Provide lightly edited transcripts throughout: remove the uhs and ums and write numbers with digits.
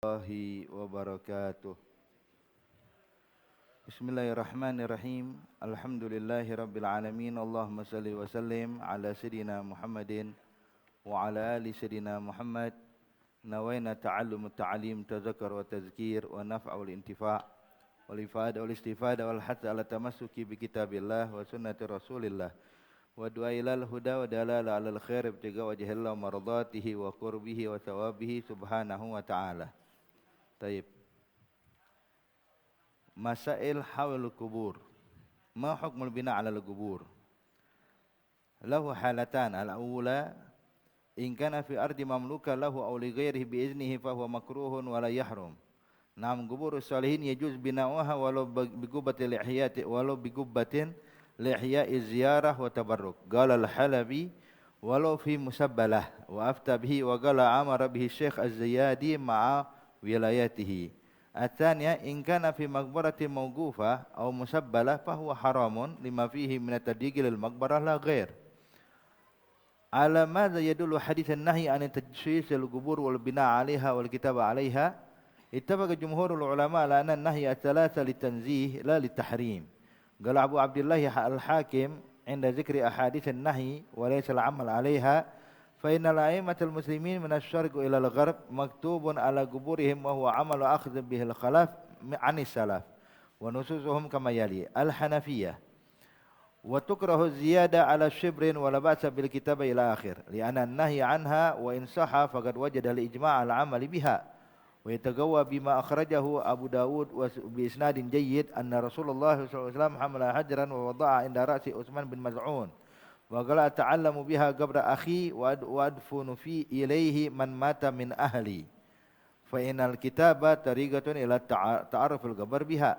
Warahmatullahi wabarakatuh. Bismillahirrahmanirrahim. Alhamdulillahi rabbil alamin. Allahumma salli wa sallim ala sayyidina Muhammadin wa ala ali sayyidina Muhammad. Nawaina ta'allum ta'alim tazakkar wa tazkir wa naf'a wal intifa' wal ifada wal istifada wal hatta ala tamassuki bi kitabillah wa sunnati rasulillah wa du'a ilal huda wa dalala alal khair ibtiga wajhillah maradatihi wa qurbihi wa thawabihi subhanahu wa ta'ala. Taib. Masail hawl kubur. Ma hukmul bina' 'ala al-qubur? Lahu halatan. Al-awla in kana fi ardi mamluka lahu aw li ghairihi bi iznihi fa huwa makruhun wa la yahrum. Naam quburus salihin yajuz bina'uha walau bi gubbatil ihyati walau bi gubbatin li ihya'i ziyarah wa tabarruk. Qala al-Halabi walau fi musabbalah wa afta bihi wa qala amara bihi Syekh Az-Ziyadi ma'a wilayatihi. Athaniya in kana fi maqbaratin mawqufah aw musabbalah fa huwa haramun lima fihi min at-tadyiq lil maqbarah la ghair. Ala madza yadullu hadits an-nahy an tajsis al-qubur wal bina' 'alayha wal kitaba 'alayha? Ittafaqa jumhurul ulama ala anna an-nahy ats-thalatha litanzih la litahrim. Qala Abu Abdullah al-Hakim 'inda dzikri ahadits an-nahy wa laysa al-'amal 'alayha فإن الأئمة المسلمين من الشرق إلى الغرب مكتوب على قبورهم وهو عمل أخذ به الخلاف عن السلف ونصوصهم كما يلي. الحنفية وتكره الزيادة على شبر ولا بأس بالكتابة إلى آخر لأن النهي عنها وإن صح فقد وجد الإجماع على العمل بها ويتقوى بما أخرجه أبو داود بإسناد جيد أن رسول الله صلى الله عليه وسلم حمل حجرا ووضع عند رأس عثمان بن مزعون وقال أتعلم بها قبر أخي وأدفن في إليه من مات من أهلي فإن الكتابة طريقة إلى تعرف القبر بها.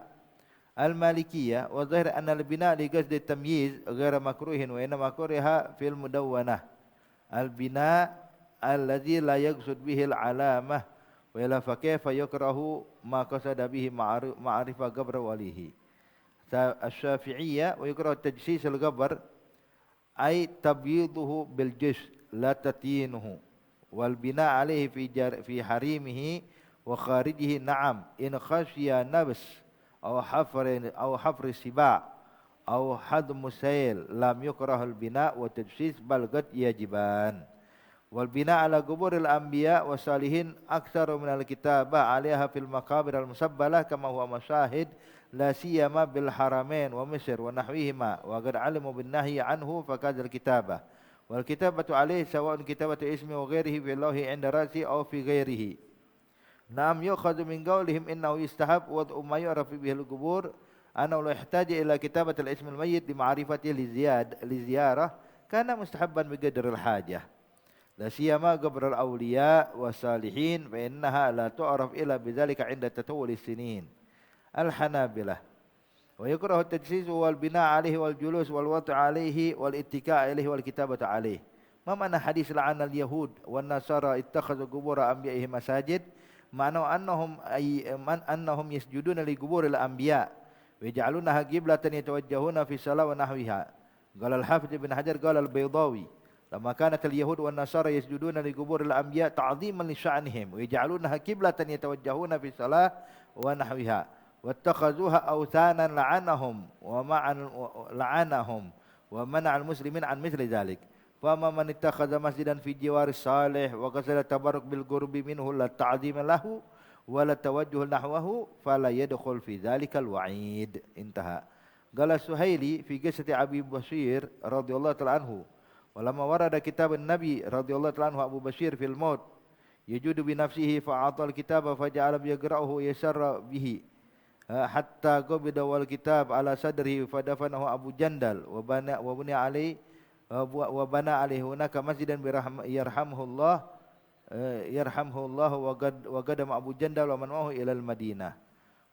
المالكية وظاهر أن البناء لقصد التمييز غير مكروه وإنما كره في المدونة البناء الذي لا يقصد به العلامة وإلا فكيف يكره ما قصد به معرفة قبر وليه. الشافعية ويكره تجسيس القبر أي تبييضه بالجسد لا تتيينه والبناء عليه في حريمه وخارجه نعم إن خشي نبس أو حفر السباع أو حدم السيل لم يكره البناء والتجسيس بل قد يجبان. والبناء على قبور الأنبياء والصالحين أكثر من الكتابة عليها في المقابر المسبلة كما هو مشاهد لا سيما بالحرمين ومصر ونحوهما وقد علموا بالنهي عنه فكذا الكتابة والكتابة عليه سواء كتابة اسمه وغيره في اللوح عند رأسه أو في غيره. نعم يؤخذ من قولهم إنه يستحب وضع ما يعرف به القبور أنه لو يحتاج إلى كتابة الاسم الميت لمعرفته لزيارة كان مستحبا بقدر الحاجة لا سيما قبر الأولياء والصالحين فإنها لا تعرف إلا بذلك عند تطول السنين. الحنابلة ويكره التجسيس والبناء عليه والجلوس والوضع عليه والاتكاء عليه والكتابة عليه. ما معنى حديث لعن اليهود والنصارى اتخذوا قبور أنبيائهم مساجد؟ معنى أنهم يسجدون لقبور الأنبياء ويجعلونها قبلة يتوجهون في الصلاة ونحوها. قال الحافظ بن حجر قال البيضاوي لما كانت اليهود والنصارى يسجدون لقبور الأنبياء تعظيما لشأنهم ويجعلونها قبلة يتوجهون في الصلاة ونحوها واتخذوها أوثانا لعنهم ومنع المسلمين عن مثل ذلك. فما من اتخذ مسجدا في جوار الصالح وقصد التبرك بالقرب منه لا تعظيم له ولا توجه نحوه فلا يدخل في ذلك الوعيد. انتهى. قال السهيلي في قصة أبي بشير رضي الله تعالى عنه ولما ورد كتاب النبي رضي الله تعالى عنه أبو بشير في الموت يجود بنفسه فأعطى الكتاب فجعل يقرأه يسر به حتى قبض والكتاب على صدره فدفنه أبو جندل وبنى عليه هناك مسجدا يرحمه الله وقدم أبو جندل ومن معه إلى المدينة.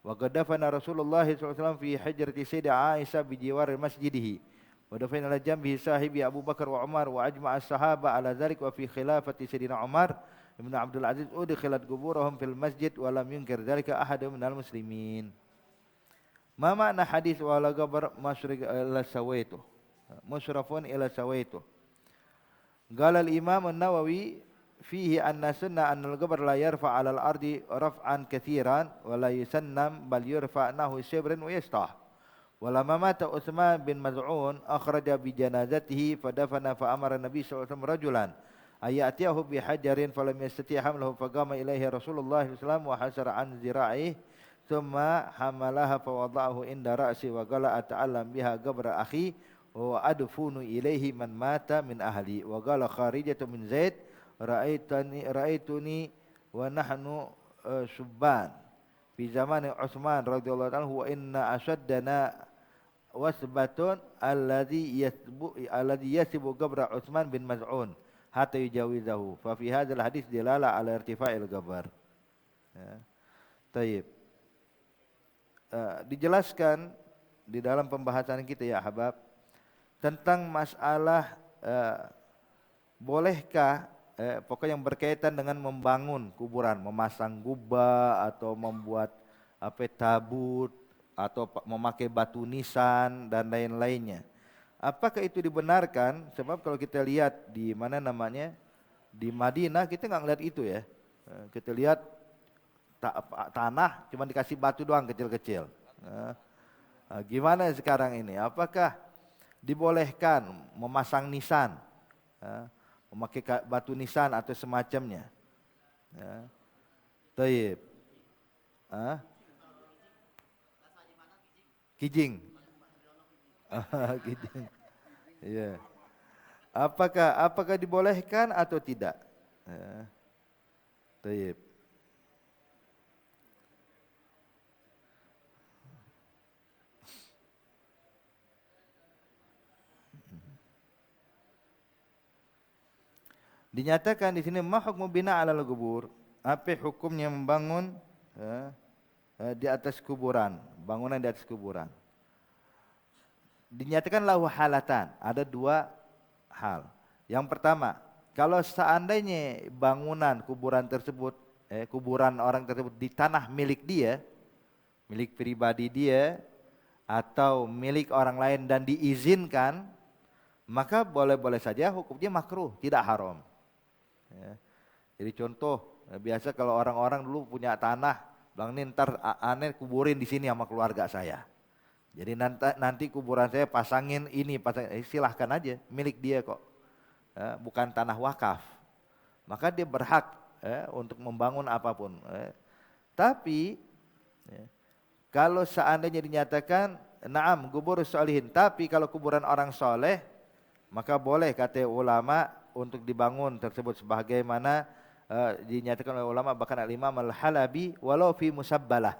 وقد دفن رسول الله صلى الله عليه وسلم في حجرة سيدة عائشة بجوار مسجده ودفن على جنبه صاحبه أبو بكر وعمر وأجمع الصحابة على ذلك. وفي خلافة سيدنا عمر ابن عبد العزيز أدخلت قبورهم في المسجد ولم ينكر ذلك أحد من المسلمين. ما معنى حديث ولا قبر مشرق إلى سويته مشرف إلى سويته؟ قال الإمام النووي fihi anna sunnah annal qabr la yarfa 'ala al-ardi raf'an katsiran wa la yusannam bal yurfa nahu shibrin wa yastah. Walamma mata Utsman bin Maz'un akhraja bi janazatihi fadafana fa amara Nabi sallallahu alaihi wasallam rajulan ayatiyahu bi hajarin falam yastati' hamlahu faqama ilaihi Rasulullah sallallahu alaihi wasallam wa hasara an zira'ihi thumma hamalaha fa wada'ahu inda ra'si wa qala ata'allam biha qabra akhi wa adfunu ilaihi man mata min ahli wa qala Kharijatu min Zaid ra'aituni wa nahnu subban fi zaman Utsman radhiyallahu anhu wa inna ashaddana wasbatun alladhi yasibu qabra Utsman bin Maz'un hatta yujawizahu fa fi hadzal hadis dilala ala irtifa'il qabr. Taib. Dijelaskan di dalam pembahasan kita ya Habab tentang masalah bolehkah pokoknya yang berkaitan dengan membangun kuburan, memasang gubah atau membuat tabut atau memakai batu nisan dan lain-lainnya. Apakah itu dibenarkan? Sebab kalau kita lihat di mana namanya di Madinah kita nggak ngeliat itu ya. Kita lihat tanah cuma dikasih batu doang kecil-kecil. Gimana sekarang ini? Apakah dibolehkan memasang nisan, memakai batu nisan atau semacamnya? Taib. Kijing. Kijing. Iya. Apakah dibolehkan atau tidak? Taib. Dinyatakan di sini ma hukmu bina 'alal qubur. Apa hukumnya membangun di atas kuburan, bangunan di atas kuburan. Dinyatakan lahu halatan, ada dua hal. Yang pertama, kalau seandainya bangunan kuburan tersebut, kuburan orang tersebut di tanah milik dia, milik pribadi dia, atau milik orang lain dan diizinkan, maka boleh-boleh saja hukumnya makruh, tidak haram. Jadi contoh, biasa kalau orang-orang dulu punya tanah, bilang ini ntar aneh kuburin di sini sama keluarga saya. Jadi nanti kuburan saya pasangin ini, silahkan aja, milik dia kok. Bukan tanah wakaf. Maka dia berhak untuk membangun apapun. Tapi kalau seandainya dinyatakan na'am kubur sholihin, tapi kalau kuburan orang soleh, maka boleh kata ulama untuk dibangun tersebut sebagaimana dinyatakan oleh ulama bahkan al-Imam Al-Halabi walau fi musabbalah.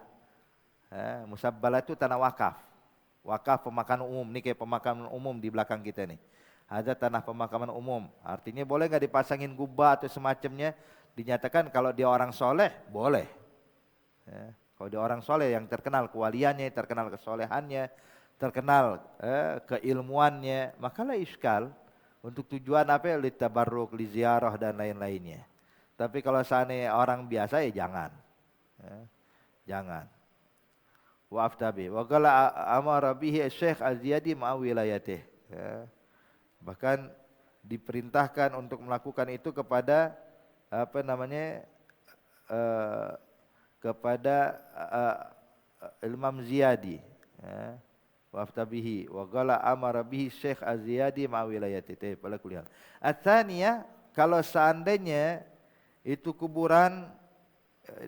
Musabbalah itu tanah wakaf. Wakaf pemakaman umum, ini kayak pemakaman umum di belakang kita nih. Ada tanah pemakaman umum. Artinya boleh enggak dipasangin gubah atau semacamnya? Dinyatakan kalau dia orang soleh, boleh. Kalau dia orang soleh yang terkenal kewaliannya, terkenal kesolehannya, terkenal keilmuannya, maka la iskal untuk tujuan apa? Litabarruk, liziarah dan lain-lainnya. Tapi kalau seandainya orang biasa ya jangan. Jangan. Wa aftabi. Wa qala amara bihi Syekh Az-Ziyadi ma wilayatih. Bahkan diperintahkan untuk melakukan itu kepada kepada Imam Ziyadi. Wa aftabihi wa qala amara bihi Syekh Az-Ziyadi ma wilayatih. Pada kuliah. Ats-tsaniyah, kalau seandainya itu kuburan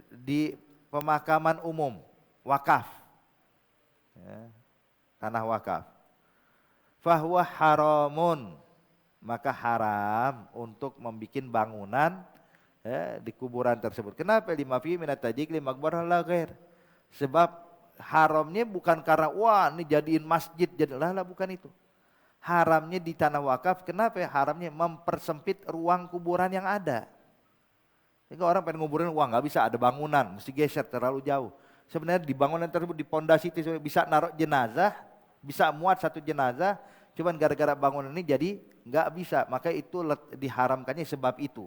di pemakaman umum, wakaf, tanah wakaf, fahuwa haramun, maka haram untuk membuat bangunan di kuburan tersebut. Kenapa? Lima fi minat tajik lima akbar la ghair. Sebab haramnya bukan karena wah ini jadiin masjid, jadilah bukan itu. Haramnya di tanah wakaf. Kenapa? Haramnya mempersempit ruang kuburan yang ada. Sehingga orang pengen nguburin, wah nggak bisa, ada bangunan, mesti geser terlalu jauh. Sebenarnya di bangunan tersebut, di pondasi itu bisa naruh jenazah, bisa muat satu jenazah, cuman gara-gara bangunan ini jadi nggak bisa. Maka itu diharamkannya sebab itu.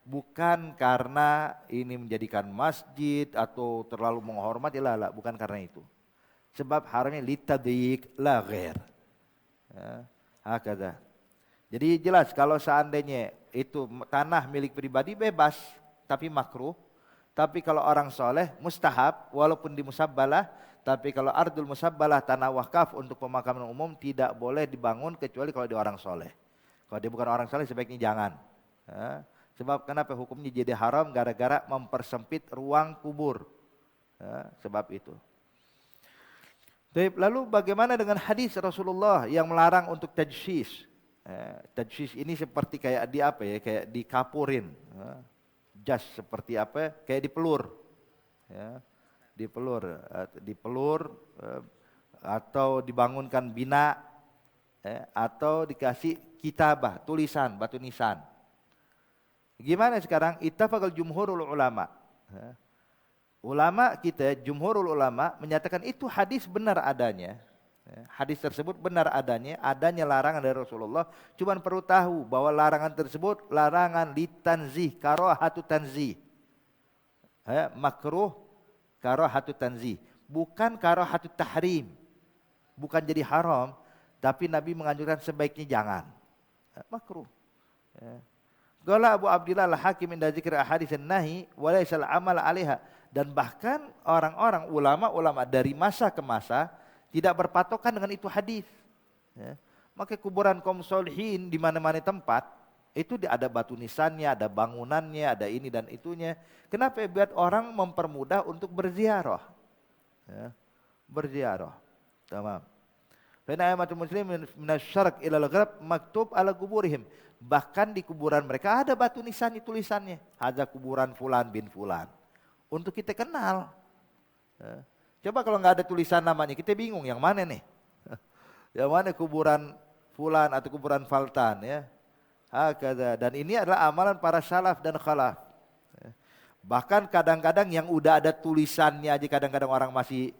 Bukan karena ini menjadikan masjid atau terlalu menghormati, bukan karena itu. Sebab haramnya litadyiq la ghair. Hakadha. Jadi jelas kalau seandainya itu tanah milik pribadi bebas, tapi makruh. Tapi kalau orang soleh mustahab, walaupun di musabbalah. Tapi kalau ardul musabbalah, tanah wakaf untuk pemakaman umum, tidak boleh dibangun kecuali kalau dia orang soleh. Kalau dia bukan orang soleh sebaiknya jangan. Sebab kenapa hukumnya jadi haram? Gara-gara mempersempit ruang kubur. Sebab itu. Lalu bagaimana dengan hadis Rasulullah yang melarang untuk tajsis? Tajsis ini seperti kayak di apa ya? Kayak dikapurin. Jas seperti apa? Kayak dipelur. Dipelur atau dibangunkan bina, atau dikasih kitabah, tulisan, batu nisan. Gimana sekarang? Ittafaqal jumhurul ulama. Ulama kita, jumhurul ulama menyatakan itu hadis benar adanya. Hadis tersebut benar adanya larangan dari Rasulullah. Cuman perlu tahu bahwa larangan tersebut larangan litanzih, karahatu tanzih. Makruh karahatu tanzih, bukan karahatu tahrim. Bukan jadi haram, tapi Nabi menganjurkan sebaiknya jangan. Makruh. Qala Abu Abdillah al-Hakim inda dzikri ahadits an-nahi wa laysa al-amal 'alaiha. Dan bahkan orang-orang ulama-ulama dari masa ke masa tidak berpatokan dengan itu hadis. Maka kuburan kaum solihin di mana-mana tempat itu ada batu nisannya, ada bangunannya, ada ini dan itunya. Kenapa? Biar orang mempermudah untuk berziarah. Berziarah. Tamam. Fa inna aymatul muslimin minasyarq ila al-gharb maktub ala kuburihim. Bahkan di kuburan mereka ada batu nisannya, tulisannya. Hadza kuburan fulan bin fulan. Untuk kita kenal. Coba kalau nggak ada tulisan namanya, kita bingung yang mana nih? Yang mana kuburan fulan atau kuburan faltan ya? Hakadha. Dan ini adalah amalan para salaf dan khalaf. Bahkan kadang-kadang yang udah ada tulisannya aja kadang-kadang orang masih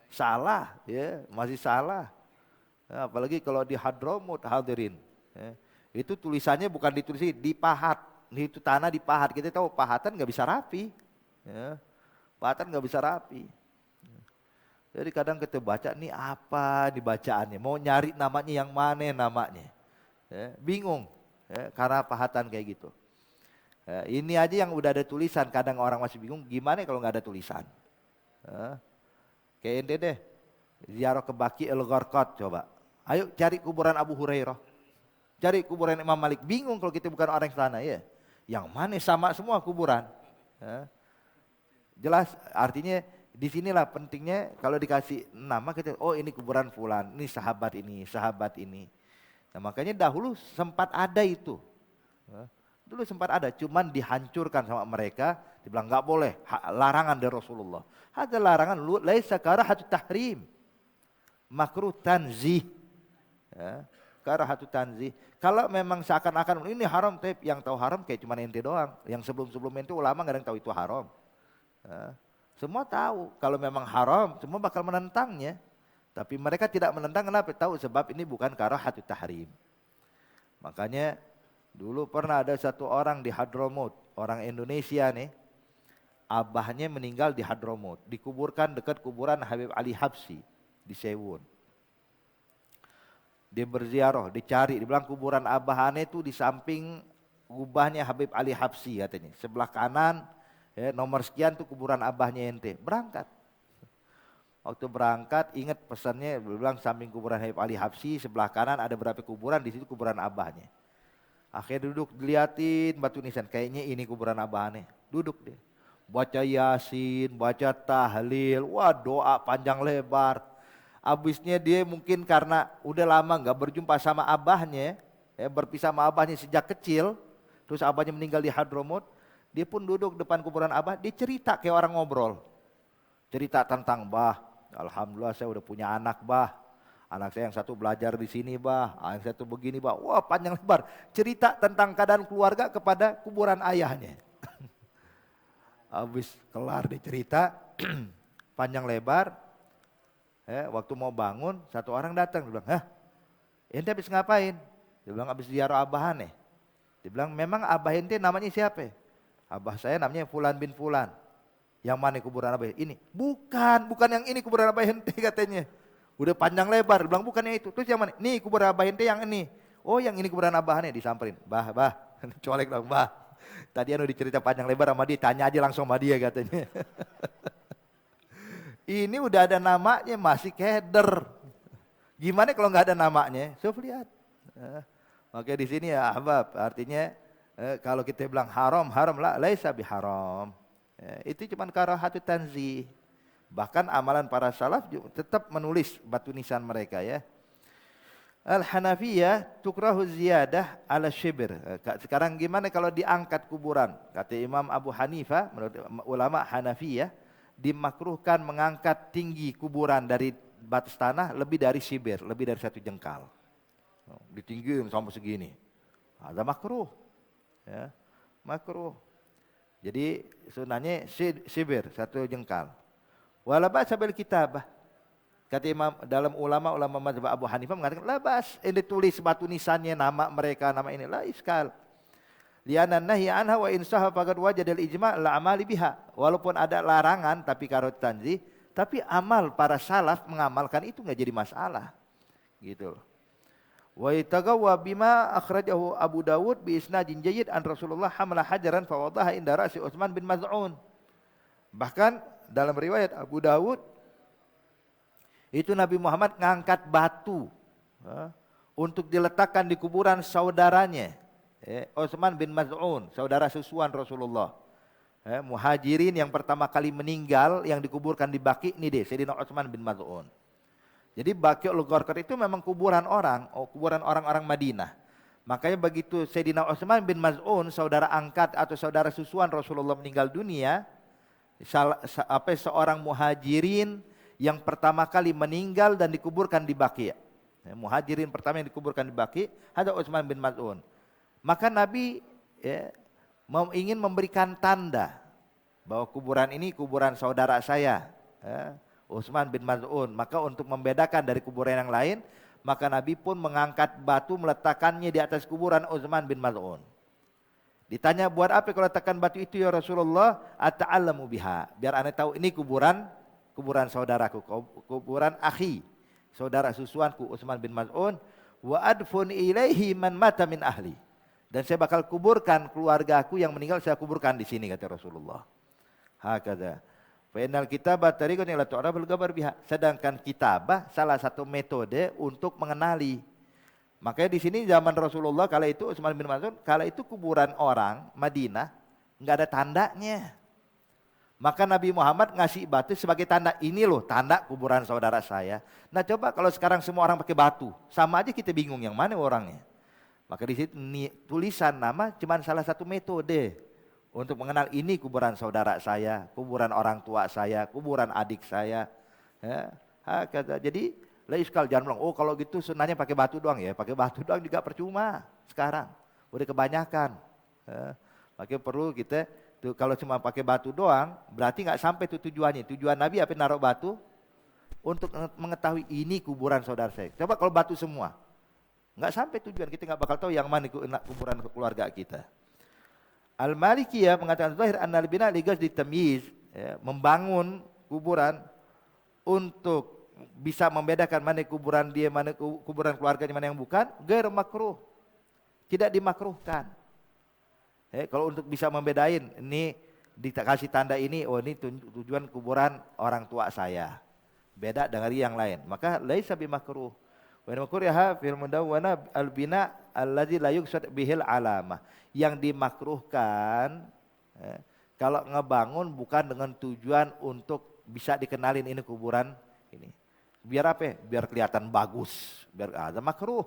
salah, ya, masih salah. Apalagi kalau di Hadramut hadirin. Itu tulisannya bukan ditulis, dipahat. Itu tanah dipahat. Kita tahu pahatan nggak bisa rapi. Pahatan nggak bisa rapi. Jadi kadang kita baca nih apa dibacaannya, mau nyari namanya yang mana namanya, bingung, karena pahatan kayak gitu. Ini aja yang udah ada tulisan, kadang orang masih bingung gimana kalau nggak ada tulisan. Kayak ente deh, ziarah ke Baqi al-Gharqad coba. Ayo cari kuburan Abu Hurairah, cari kuburan Imam Malik, bingung kalau kita bukan orang sana ya. Yang mana sama semua kuburan. Jelas artinya di sinilah pentingnya kalau dikasih nama kita, oh ini kuburan fulan, ini sahabat ini, sahabat ini. Nah, makanya dahulu sempat ada itu. Dulu sempat ada, cuman dihancurkan sama mereka, dibilang enggak boleh, larangan dari Rasulullah. Ada larangan laisa karahatu tahrim. Makruh tanzih. Karahatu tanzih. Kalau memang seakan-akan ini haram, tapi yang tahu haram kayak cuman ente doang. Yang sebelum-sebelum itu ulama enggak ada yang tahu itu haram. Semua tahu kalau memang haram, semua bakal menentangnya. Tapi mereka tidak menentang, kenapa? Tahu sebab ini bukan karahatu tahrim. Makanya dulu pernah ada satu orang di Hadramut, orang Indonesia nih, abahnya meninggal di Hadramut, dikuburkan dekat kuburan Habib Ali Habsyi di Sewun. Dia berziarah, dicari, dibilang kuburan abahnya itu di samping kubahnya Habib Ali Habsyi katanya, sebelah kanan. Nomor sekian tuh kuburan abahnya ente. Berangkat. Waktu berangkat ingat pesannya, bilang samping kuburan Habib Ali Habsyi, sebelah kanan ada berapa kuburan, di situ kuburan abahnya. Akhirnya duduk diliatin batu nisan, kayaknya ini kuburan abahnya. Duduk dia. Baca Yasin, baca tahlil, wah doa panjang lebar. Abisnya dia mungkin karena udah lama nggak berjumpa sama abahnya, berpisah sama abahnya sejak kecil, terus abahnya meninggal di Hadramut. Dia pun duduk depan kuburan abah, dia cerita kayak orang ngobrol. Cerita tentang bah, alhamdulillah saya udah punya anak bah. Anak saya yang satu belajar di sini bah, yang satu begini bah. Wah panjang lebar. Cerita tentang keadaan keluarga kepada kuburan ayahnya. Habis kelar dia cerita, panjang lebar. Waktu mau bangun, satu orang datang. Dia bilang, ente habis ngapain? Dia bilang habis ziarah abahan. Dia bilang memang abah ente namanya siapa? Abah saya namanya Fulan bin Fulan. Yang mana kuburan abah? Ini. Bukan yang ini kuburan abah ente katanya. Udah panjang lebar, bilang bukan yang itu. Terus yang mana? Nih kuburan abah ente yang ini. Oh yang ini kuburan abahnya, disamperin. Bah, Colek dong, Mbah. Tadi anu dicerita panjang lebar sama dia, tanya aja langsung sama dia katanya. Ini udah ada namanya masih keder. Gimana kalau nggak ada namanya? Coba lihat. Makanya di sini ya ahbab, artinya kalau kita bilang haram, haram lah, laisa biharam. Itu cuma karahatu tanzih. Bahkan amalan para salaf tetap menulis batu nisan mereka ya. Al-Hanafiyah tukrahu ziyadah ala shibr. Sekarang gimana kalau diangkat kuburan? Kata Imam Abu Hanifah, menurut ulama Hanafiyah, dimakruhkan mengangkat tinggi kuburan dari batas tanah lebih dari shibir, lebih dari 1 jengkal. Ditinggiin sampai segini. Ada makruh. Ya, makruh. Jadi sunahnya shibir, 1 jengkal. Wala ba'sa bil kitabah. Kata Imam dalam ulama mazhab Abu Hanifah mengatakan labas, ini tulis batu nisannya nama mereka, nama ini la iskal. Li'anna nahya anha wa in sahha faqad wajada al-ijma' la amali biha. Walaupun ada larangan tapi karot tanzih, tapi amal para salaf mengamalkan itu enggak jadi masalah. Gitu. Wa itagawa bima akhrajahu Abu Dawud bi isnadin jayyid an Rasulullah hamala hajaran fa wadaha inda ra'si Utsman bin Maz'un. Bahkan dalam riwayat Abu Dawud itu Nabi Muhammad ngangkat batu untuk diletakkan di kuburan saudaranya. Utsman bin Maz'un, saudara susuan Rasulullah. Muhajirin yang pertama kali meninggal yang dikuburkan di Baqi ini deh, Sayyidina Utsman bin Maz'un. Jadi Baqi'ul Gharqad itu memang kuburan orang, kuburan orang-orang Madinah. Makanya begitu Sayyidina Utsman bin Maz'un, saudara angkat atau saudara susuan Rasulullah meninggal dunia, seorang muhajirin yang pertama kali meninggal dan dikuburkan di Baqi. Muhajirin pertama yang dikuburkan di Baqi ada Utsman bin Maz'un. Maka Nabi ingin memberikan tanda bahwa kuburan ini kuburan saudara saya, Utsman bin Maz'un. Maka untuk membedakan dari kuburan yang lain, maka Nabi pun mengangkat batu meletakkannya di atas kuburan Utsman bin Maz'un. Ditanya, buat apa kalau letakkan batu itu ya Rasulullah? Ata'allamu biha. Biar ane tahu ini kuburan saudaraku, kuburan akhi, saudara susuanku Utsman bin Maz'un. Wa adfun ilaihi man mata min ahli. Dan saya bakal kuburkan keluargaku yang meninggal, saya kuburkan di sini kata Rasulullah. Hakadha. Fa innal kitabah tariqun ila tu'raful gabar biha. Sedangkan kitabah salah satu metode untuk mengenali. Makanya di sini zaman Rasulullah kala itu Utsman bin Maz'un, kala itu kuburan orang Madinah enggak ada tandanya. Maka Nabi Muhammad ngasih batu sebagai tanda, ini loh tanda kuburan saudara saya. Nah coba kalau sekarang semua orang pakai batu, sama aja kita bingung yang mana orangnya. Maka di sini tulisan nama cuma salah satu metode untuk mengenal ini kuburan saudara saya, kuburan orang tua saya, kuburan adik saya. Jadi la iskal, jangan bilang, oh kalau gitu sunahnya pakai batu doang ya. Pakai batu doang juga percuma sekarang. Udah kebanyakan. Makanya perlu kita tuh, kalau cuma pakai batu doang berarti nggak sampai tuh tujuannya. Tujuan Nabi apa naruh batu? Untuk mengetahui ini kuburan saudara saya. Coba kalau batu semua, nggak sampai tujuan, kita nggak bakal tahu yang mana kuburan keluarga kita. Al-Malikiyah mengatakan zahir annal bina ligas ditamyiz, membangun kuburan untuk bisa membedakan mana kuburan dia, mana kuburan keluarganya, mana yang bukan, ghair makruh. Tidak dimakruhkan. Kalau untuk bisa membedain, ini dikasih tanda ini, oh ini tujuan kuburan orang tua saya. Beda dari yang lain. Maka laisa bimakruh. Wa makruha fil mudawwana al-bina allazi la yuqsad bihil alamah. Yang dimakruhkan kalau ngebangun bukan dengan tujuan untuk bisa dikenalin ini kuburan ini. Biar apa? Biar kelihatan bagus, biar ada makruh.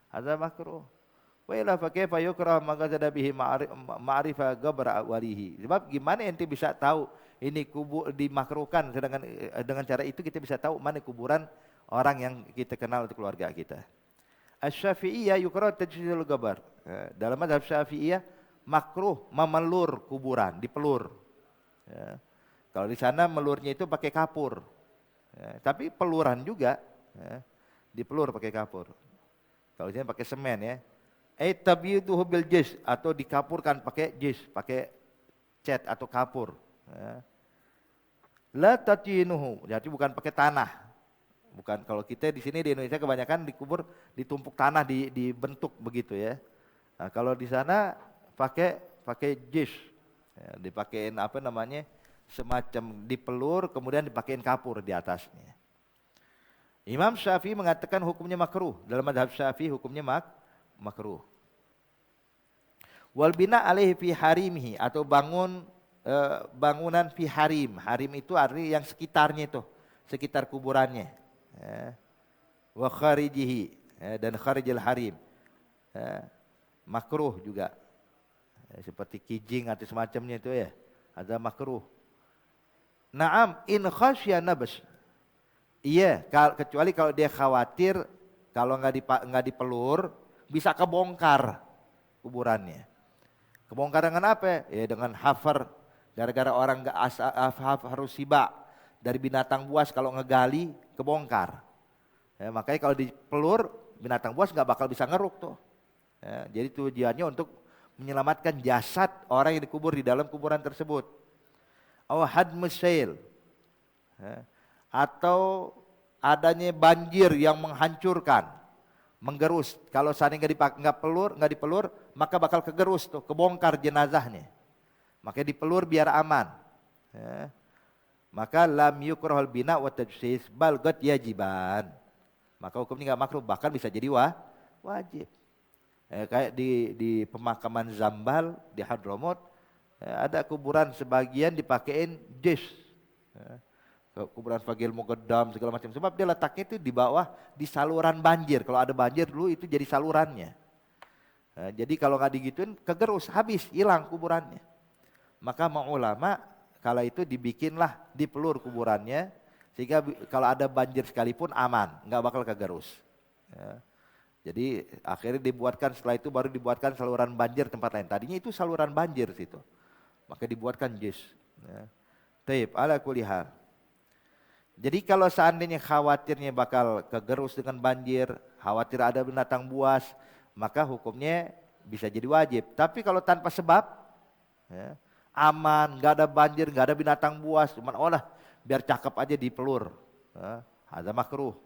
Ada makruh. Wa ila fa kaifa yukrah maka zada bihi ma'rifa gabra walihi. Sebab gimana ente bisa tahu ini kubur dimakruhkan, sedangkan dengan cara itu kita bisa tahu mana kuburan orang yang kita kenal di keluarga kita. Asy-Syafi'iyah yukrah tajsidul gabar. Dalam mazhab Syafi'iyah makruh memelur kuburan, dipelur. Kalau di sana melurnya itu pakai kapur. Tapi peluran juga dipelur pakai kapur. Kalau di sini pakai semen ya. Tabyituhu bil jis, atau dikapurkan pakai jis, pakai cat atau kapur. La tatinuhu, jadi bukan pakai tanah. Bukan, kalau kita di sini di Indonesia kebanyakan dikubur ditumpuk tanah, dibentuk begitu ya. Nah, kalau di sana pakai jis, ya, dipakein apa namanya, semacam dipelur, kemudian dipakein kapur di atasnya. Imam Syafi'i mengatakan hukumnya makruh. Dalam mazhab Syafi'i hukumnya makruh. Wal bina alaihi fi harimihi, atau bangunan fi harim. Harim itu arti yang sekitarnya itu, sekitar kuburannya. Ya. Wa kharijihi, ya, dan kharijil harim. Ya. Makruh juga. Ya, seperti kijing atau semacamnya itu ya, ada makruh. Naam in khasya nabas. Iya, kecuali kalau dia khawatir kalau nggak dipelur bisa kebongkar kuburannya. Kebongkar dengan apa? Ya dengan hafar. Gara-gara orang nggak harus siba dari binatang buas, kalau ngegali kebongkar. Ya, makanya kalau dipelur binatang buas nggak bakal bisa ngeruk tuh. Ya, jadi tujuannya untuk menyelamatkan jasad orang yang dikubur di dalam kuburan tersebut. Aw hadmus sail. Ya. Atau adanya banjir yang menghancurkan, menggerus. Kalau seandainya nggak dipelur, maka bakal kegerus tuh, kebongkar jenazahnya. Makanya dipelur biar aman. Ya. Maka lam yukrahul bina wa tajsis bal qad yajiban. Maka hukumnya nggak makruh, bahkan bisa jadi wajib. Kayak di pemakaman Zambal di Hadramut, ada kuburan sebagian dipakein jis. Ya. Kuburan Fagil Muqaddam segala macam, sebab dia letaknya itu di bawah, di saluran banjir. Kalau ada banjir dulu itu jadi salurannya. Nah, jadi kalau nggak digituin kegerus, habis, hilang kuburannya. Maka mau ulama kala itu dibikinlah, dipelur kuburannya, sehingga kalau ada banjir sekalipun aman, nggak bakal kegerus. Ya. Jadi akhirnya dibuatkan, setelah itu baru dibuatkan saluran banjir tempat lain. Tadinya itu saluran banjir situ, maka dibuatkan jis. Ya. Taib ala kulli hal. Jadi kalau seandainya khawatirnya bakal kegerus dengan banjir, khawatir ada binatang buas, maka hukumnya bisa jadi wajib. Tapi kalau tanpa sebab, ya, aman, nggak ada banjir, nggak ada binatang buas, cuman biar cakep aja dipelur, ya, ada makruh.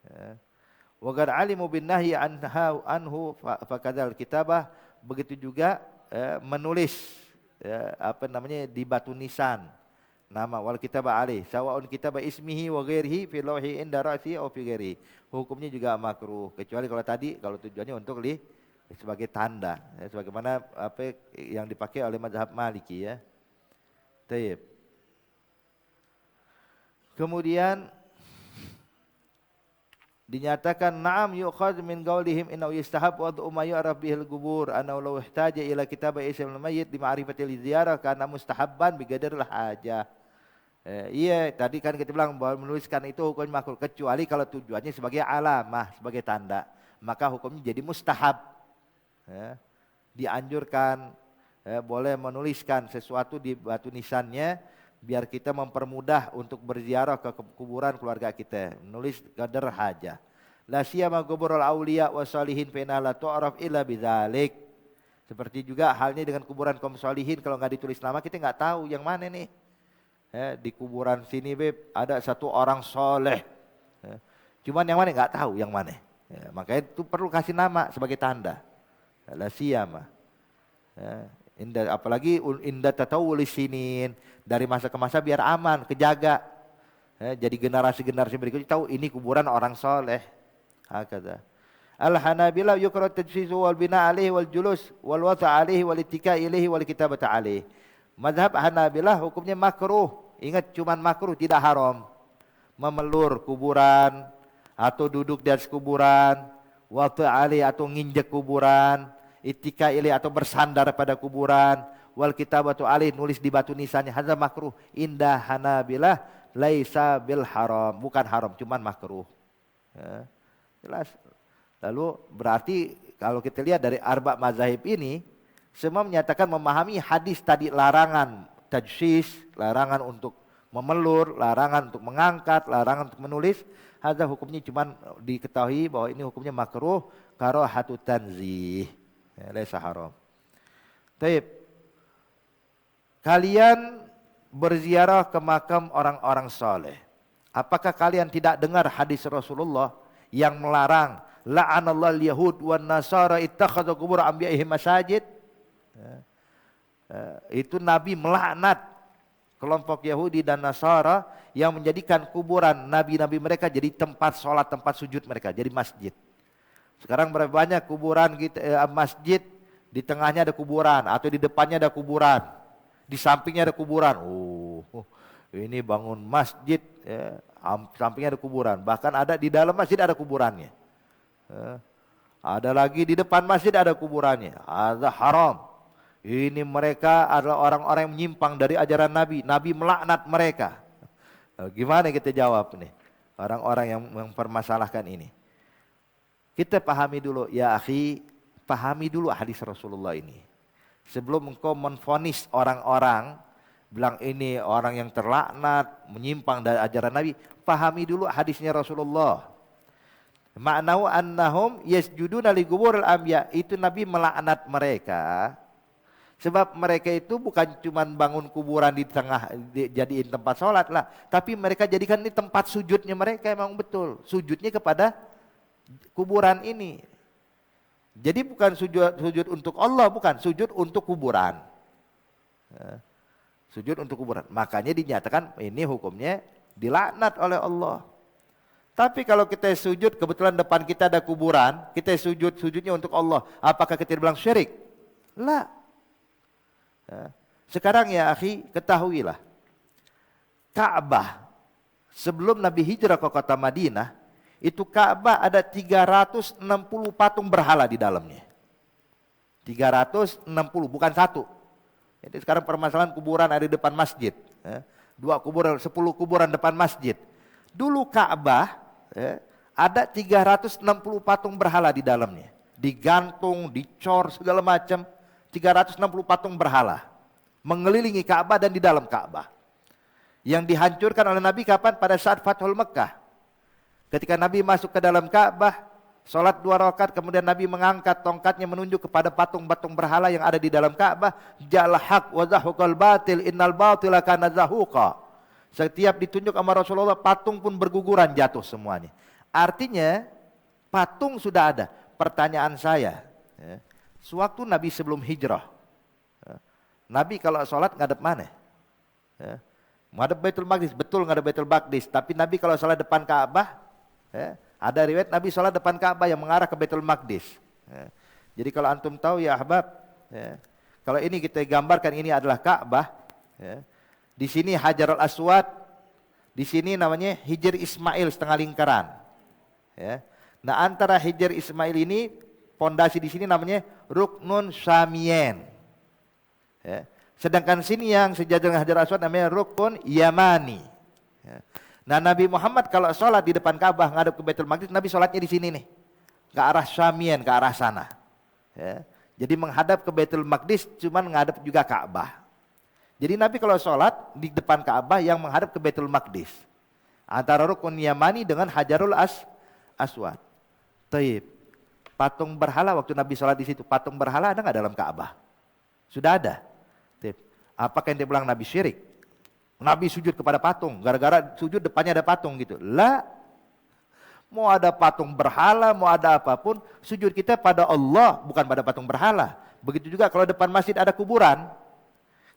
Ya. Wa qad alimu bin nahyi anhu fakadzal kitabah, begitu juga menulis di batu nisan nama wal kitabah alih sawaun kitabah ismihi wa ghairihi fi lauhi inda ra'si aw fi ghairihi, hukumnya juga makruh, kecuali kalau tujuannya untuk sebagai tanda, ya, sebagaimana apa yang dipakai oleh mazhab Maliki, ya. Taib. Kemudian dinyatakan na'am yu'khadz min qaulihim innahu yustahab wa ma yu'raf bihil qubur annahu law ihtaja ila kitabah ismil mayyit li ma'rifatil ziyarah kana mustahabban bi qadaril hajah. Iya, tadi kan kita bilang bahwa menuliskan itu hukumnya makruh, kecuali kalau tujuannya sebagai alamah, sebagai tanda, maka hukumnya jadi mustahab. Ya, dianjurkan, boleh menuliskan sesuatu di batu nisannya biar kita mempermudah untuk berziarah ke kuburan keluarga kita, menulis qadar hajah. La siyama quburul auliya wa salihin fa inna la tu'raf illa bidzalik. Seperti juga halnya dengan kuburan kaum salihin, kalau enggak ditulis nama kita enggak tahu yang mana nih. Di kuburan sini ada satu orang soleh, cuman yang mana nggak tahu yang mana. Makanya itu perlu kasih nama sebagai tanda. La siyama, apalagi inda tatawul sinin, dari masa ke masa biar aman, kejaga. Jadi generasi berikutnya tahu ini kuburan orang soleh. Hakadha. Al-Hanabilah yukrah tajsizu wal bina alaihi wal julus wal wata alaihi wal ittika ilaihi wal kitabata alaihi. Mazhab Hanabilah hukumnya makruh. Ingat, cuman makruh, tidak haram. Memelur kuburan atau duduk di atas kuburan, waktu ali atau nginjek kuburan, ittika ilaih atau bersandar pada kuburan, wal kitabatu ali nulis di batu nisannya, hadza makruh. Indah Hanabilah laisa bil haram, bukan haram, cuman makruh. Ya, jelas. Lalu berarti kalau kita lihat dari arba mazahib ini, semua menyatakan memahami hadis tadi, larangan tajsis, larangan untuk memelur, larangan untuk mengangkat, larangan untuk menulis. Hadza hukumnya cuman diketahui bahwa ini hukumnya makruh, karahatu tanzih, laisa haram. Taib. Kalian berziarah ke makam orang-orang saleh. Apakah kalian tidak dengar hadis Rasulullah yang melarang la'anallahu al-yahud wan nasara ittakhadhu qubur anbiya'ihim masajid. Itu Nabi melaknat kelompok Yahudi dan Nasara yang menjadikan kuburan nabi-nabi mereka jadi tempat sholat, tempat sujud mereka, jadi masjid. Sekarang berapa banyak kuburan kita, masjid di tengahnya ada kuburan atau di depannya ada kuburan, di sampingnya ada kuburan. Ini bangun masjid, sampingnya ada kuburan. Bahkan ada di dalam masjid ada kuburannya. Ada lagi di depan masjid ada kuburannya. Ada haram. Ini mereka adalah orang-orang yang menyimpang dari ajaran Nabi. Nabi melaknat mereka. Gimana kita jawab nih? Orang-orang yang mempermasalahkan ini. Kita pahami dulu, ya akhi, pahami dulu hadis Rasulullah ini. Sebelum engkau menvonis orang-orang, bilang ini orang yang terlaknat, menyimpang dari ajaran Nabi, pahami dulu hadisnya Rasulullah. Ma'nahu annahum yasjuduna li quburil anbiya, itu Nabi melaknat mereka. Sebab mereka itu bukan cuma bangun kuburan di tengah jadiin tempat sholat lah, tapi mereka jadikan ini tempat sujudnya mereka, emang betul sujudnya kepada kuburan ini. Jadi bukan sujud untuk Allah, bukan sujud untuk kuburan. Sujud untuk kuburan. Makanya dinyatakan ini hukumnya dilaknat oleh Allah. Tapi kalau kita sujud kebetulan depan kita ada kuburan, kita sujudnya untuk Allah, apakah kita bilang syirik? Lah. Sekarang ya akhi, ketahuilah Ka'bah sebelum Nabi hijrah ke kota Madinah, itu Ka'bah ada 360 patung berhala di dalamnya. 360, bukan satu. Jadi sekarang permasalahan kuburan ada di depan masjid. 10 kuburan depan masjid. Dulu Ka'bah ada 360 patung berhala di dalamnya. Digantung, dicor segala macam. 360 patung berhala mengelilingi Ka'bah dan di dalam Ka'bah. Yang dihancurkan oleh Nabi kapan? Pada saat Fathul Mekkah. Ketika Nabi masuk ke dalam Ka'bah, sholat 2 rakaat, kemudian Nabi mengangkat tongkatnya menunjuk kepada patung-patung berhala yang ada di dalam Ka'bah. Ja'al haq wa zahuqal batil innal batila kana zahuqa. Setiap ditunjuk sama Rasulullah, patung pun berguguran jatuh semuanya. Artinya patung sudah ada. Pertanyaan saya, sewaktu Nabi sebelum hijrah, Nabi kalau sholat ngadep mana? Ngadep Baitul Maqdis, betul ngadep Baitul Maqdis. Tapi Nabi kalau sholat depan Ka'bah, ada riwayat Nabi sholat depan Ka'bah yang mengarah ke Baitul Maqdis. Jadi kalau antum tahu ya ahbab, kalau ini kita gambarkan ini adalah Ka'bah. Di sini Hajarul Aswad, di sini namanya Hijr Ismail setengah lingkaran. Nah antara Hijr Ismail ini, pondasi di sini namanya Ruknun Syamien. Sedangkan sini yang sejajar dengan Hajar Aswad namanya Rukun Yamani. Nah Nabi Muhammad kalau sholat di depan Ka'bah ngadep ke Baitul Maqdis, Nabi sholatnya di sini nih, ke arah Syamien, ke arah sana. Jadi menghadap ke Baitul Maqdis, cuman ngadep juga Ka'bah. Jadi Nabi kalau sholat di depan Ka'bah yang menghadap ke Baitul Maqdis, antara Rukun Yamani dengan Hajarul Aswad. Taib. Patung berhala waktu Nabi sholat di situ, patung berhala ada nggak dalam Ka'bah? Sudah ada. Taib. Apakah yang dia bilang Nabi syirik? Nabi sujud kepada patung, gara-gara sujud depannya ada patung gitu. Lah, mau ada patung berhala, mau ada apapun, sujud kita pada Allah, bukan pada patung berhala. Begitu juga kalau depan masjid ada kuburan,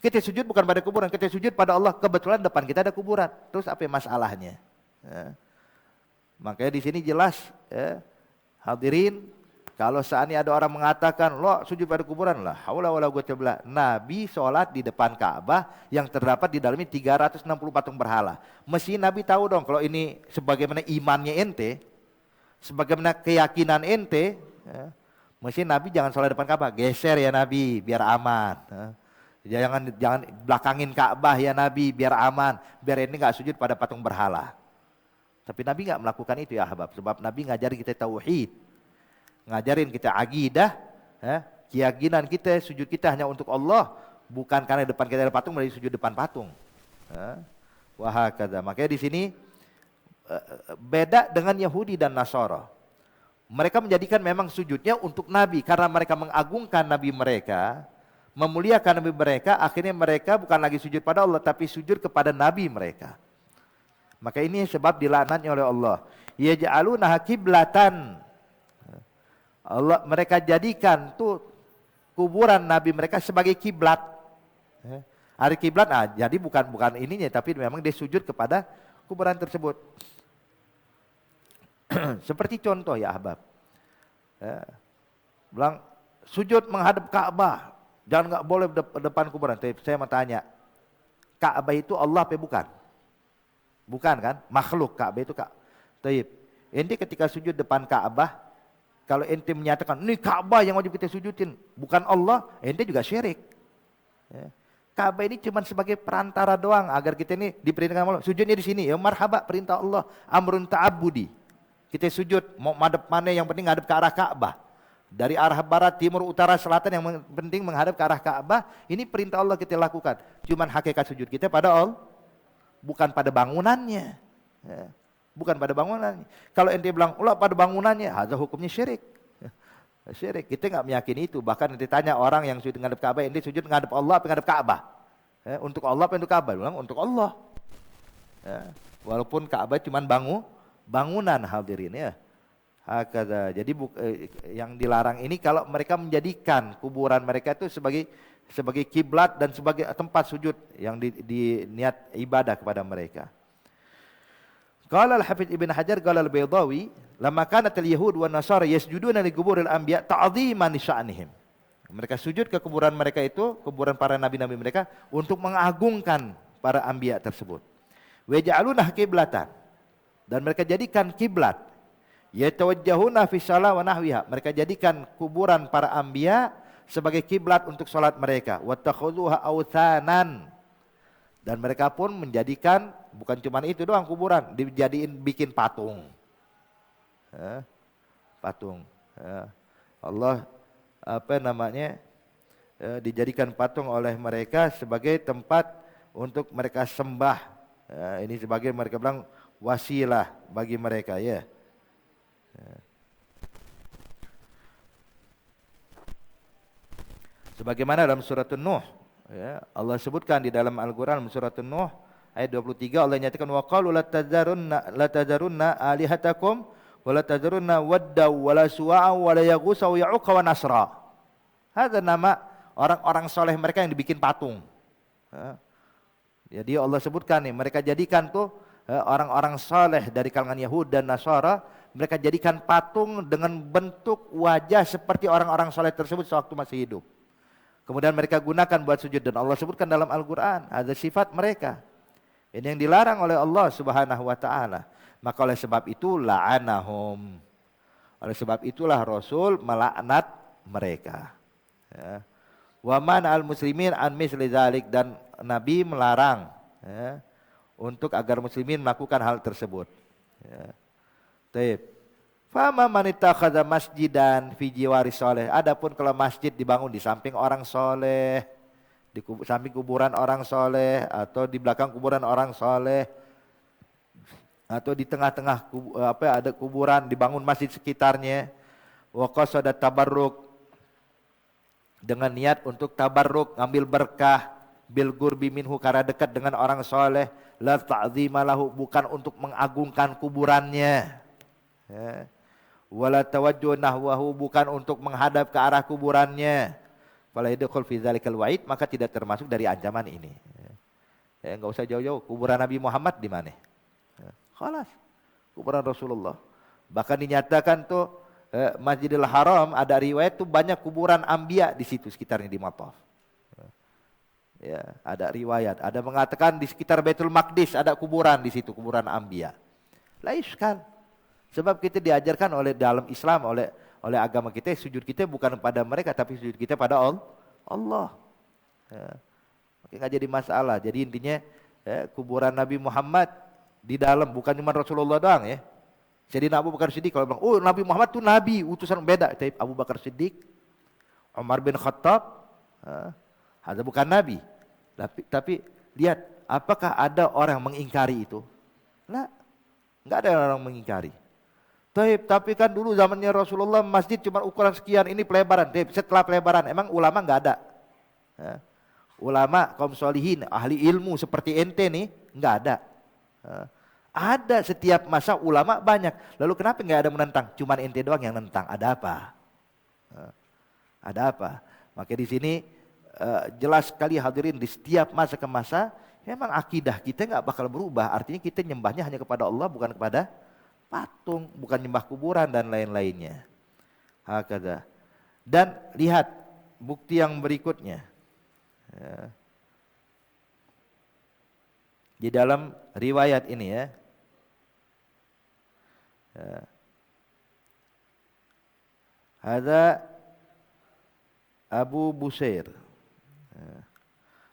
kita sujud bukan pada kuburan, kita sujud pada Allah. Kebetulan depan kita ada kuburan. Terus apa masalahnya? Makanya di sini jelas, hadirin, kalau seandainya ada orang mengatakan, lo sujud pada kuburan lah, haula wala quwwata illa billah. Nabi sholat di depan Ka'bah yang terdapat di dalamnya 360 patung berhala. Mesti Nabi tahu dong kalau ini sebagaimana imannya ente, sebagaimana keyakinan ente, mesti Nabi jangan sholat depan Ka'bah, geser ya Nabi biar aman. Jangan belakangin Ka'bah ya Nabi biar aman, biar ini nggak sujud pada patung berhala. Tapi Nabi nggak melakukan itu ya ahbab, sebab Nabi ngajarin kita tauhid, ngajarin kita akidah, keyakinan kita, sujud kita hanya untuk Allah, bukan karena depan kita ada patung, berarti sujud depan patung. Wahakadha. Makanya di sini beda dengan Yahudi dan Nasara. Mereka menjadikan memang sujudnya untuk Nabi karena mereka mengagungkan Nabi mereka, memuliakan Nabi mereka. Akhirnya mereka bukan lagi sujud pada Allah, tapi sujud kepada Nabi mereka. Maka ini sebab dilaknatnya oleh Allah. Yaj'alunaha qiblatan mereka jadikan tuh kuburan nabi mereka sebagai kiblat. Hari kiblat, jadi bukan ininya, tapi memang dia sujud kepada kuburan tersebut. Seperti contoh ya ahbab, bilang sujud menghadap Ka'bah, jangan nggak boleh depan kuburan. Tapi saya mau tanya, Ka'bah itu Allah apa bukan? Bukan kan? Makhluk Ka'bah itu Taib. Ente ketika sujud depan Ka'bah, kalau ente menyatakan ini Ka'bah yang wajib kita sujudin, bukan Allah, ente juga syirik. Ka'bah ini cuma sebagai perantara doang agar kita ini diperintahkan Allah. Sujudnya di sini, ya marhaba, perintah Allah, amrun ta'abbudi. Kita sujud, mau madep mana yang penting ngadep ke arah Ka'bah. Dari arah barat, timur, utara, selatan yang penting menghadap ke arah Ka'bah. Ini perintah Allah kita lakukan. Cuman hakikat sujud kita pada Allah, bukan pada bangunannya. Bukan pada bangunannya. Kalau ente bilang, Allah pada bangunannya, ada hukumnya syirik. Syirik, kita nggak meyakini itu. Bahkan ente tanya orang yang sujud menghadap Ka'bah, ente sujud menghadap Allah apa menghadap Ka'bah? Untuk Allah apa untuk Ka'bah? Bilang untuk Allah. Walaupun Ka'bah cuman bangunan hadirin ya. Hakada. Jadi yang dilarang ini kalau mereka menjadikan kuburan mereka itu sebagai kiblat dan sebagai tempat sujud yang di niat ibadah kepada mereka. Qala al-Hafidz Ibn Hajar qala al-Baydawi lamma kanat al-yahud wan nasara yasjuduna li quburil anbiya ta'dhiman li sya'nihim. Mereka sujud ke kuburan mereka itu, kuburan para nabi-nabi mereka untuk mengagungkan para anbiya tersebut. Wa ja'aluna qiblatan. Dan mereka jadikan kiblat. Yatawajjahuna fi shalah wa nahwiha. Mereka jadikan kuburan para anbiya sebagai kiblat untuk salat mereka. Wattakhudhuha authanan. Dan mereka pun menjadikan bukan cuma itu doang kuburan, dijadiin bikin patung. Patung. Allah dijadikan patung oleh mereka sebagai tempat untuk mereka sembah. Ini sebagai mereka bilang wasilah bagi mereka ya. Sebagaimana dalam surat An-Nuh ya, Allah sebutkan di dalam Al-Qur'an surat An-Nuh ayat 23 Allah nyatakan wa qalu la tadzarunna alihatakum wa la tadzarunna wadda wa la suwa'a wa la yaghutsa wa ya'uqa wa nasra. Ada nama orang-orang soleh mereka yang dibikin patung. Jadi Allah sebutkan nih mereka jadikan tuh orang-orang saleh dari kalangan Yahud dan Nasara, mereka jadikan patung dengan bentuk wajah seperti orang-orang saleh tersebut sewaktu masih hidup. Kemudian mereka gunakan buat sujud dan Allah sebutkan dalam Al-Qur'an ada sifat mereka. Ini yang dilarang oleh Allah Subhanahu wa taala. Maka oleh sebab itu la'anahum. Oleh sebab itulah Rasul melaknat mereka. Wa man al-muslimin an misli dzalik, dan Nabi melarang untuk agar muslimin melakukan hal tersebut. Taib. Fama man ittakhadha masjidan fi jiwari saleh. Adapun kalau masjid dibangun di samping orang soleh, di samping kuburan orang soleh, atau di belakang kuburan orang soleh, atau di tengah-tengah ada kuburan dibangun masjid sekitarnya. Wa qasada tabarruk, dengan niat untuk tabarruk, ngambil berkah, bil gurbi minhu, karena dekat dengan orang soleh, la ta'zima lahu, bukan untuk mengagungkan kuburannya. Wala tawajjuh nahwahu, bukan untuk menghadap ke arah kuburannya. Fala yadkhul fi dzalikal wa'id, maka tidak termasuk dari ancaman ini. Enggak usah jauh-jauh, kuburan Nabi Muhammad di mana? Khalas, kuburan Rasulullah. Bahkan dinyatakan tuh Masjidil Haram ada riwayat tuh banyak kuburan anbiya di situ sekitarnya di Mattaf. Ya, ada riwayat, ada mengatakan di sekitar Baitul Maqdis ada kuburan di situ, kuburan anbiya. La iskal. Sebab kita diajarkan oleh dalam Islam, oleh agama kita, sujud kita bukan pada mereka tapi sujud kita pada Allah. Oke, nggak jadi masalah. Jadi intinya kuburan Nabi Muhammad di dalam, bukan cuma Rasulullah doang ya. Jadi Abu Bakar Siddiq kalau bilang, oh Nabi Muhammad itu Nabi, utusan, beda. Tapi Abu Bakar Siddiq, Umar bin Khattab, ada bukan Nabi. Tapi lihat, apakah ada orang mengingkari itu? Nggak ada orang mengingkari. Tapi kan dulu zamannya Rasulullah masjid cuma ukuran sekian, ini pelebaran. Setelah pelebaran, emang ulama nggak ada? Ulama kaum solihin, ahli ilmu seperti ente nih, nggak ada. Ada setiap masa ulama banyak. Lalu kenapa nggak ada menentang? Cuman ente doang yang nentang. Ada apa? Ada apa? Maka di sini jelas sekali hadirin, di setiap masa ke masa memang akidah kita nggak bakal berubah. Artinya kita nyembahnya hanya kepada Allah, bukan kepada patung, bukan nyembah kuburan dan lain-lainnya. Hakada. Dan lihat bukti yang berikutnya. Di dalam riwayat ini ya. Ada Abu Busair.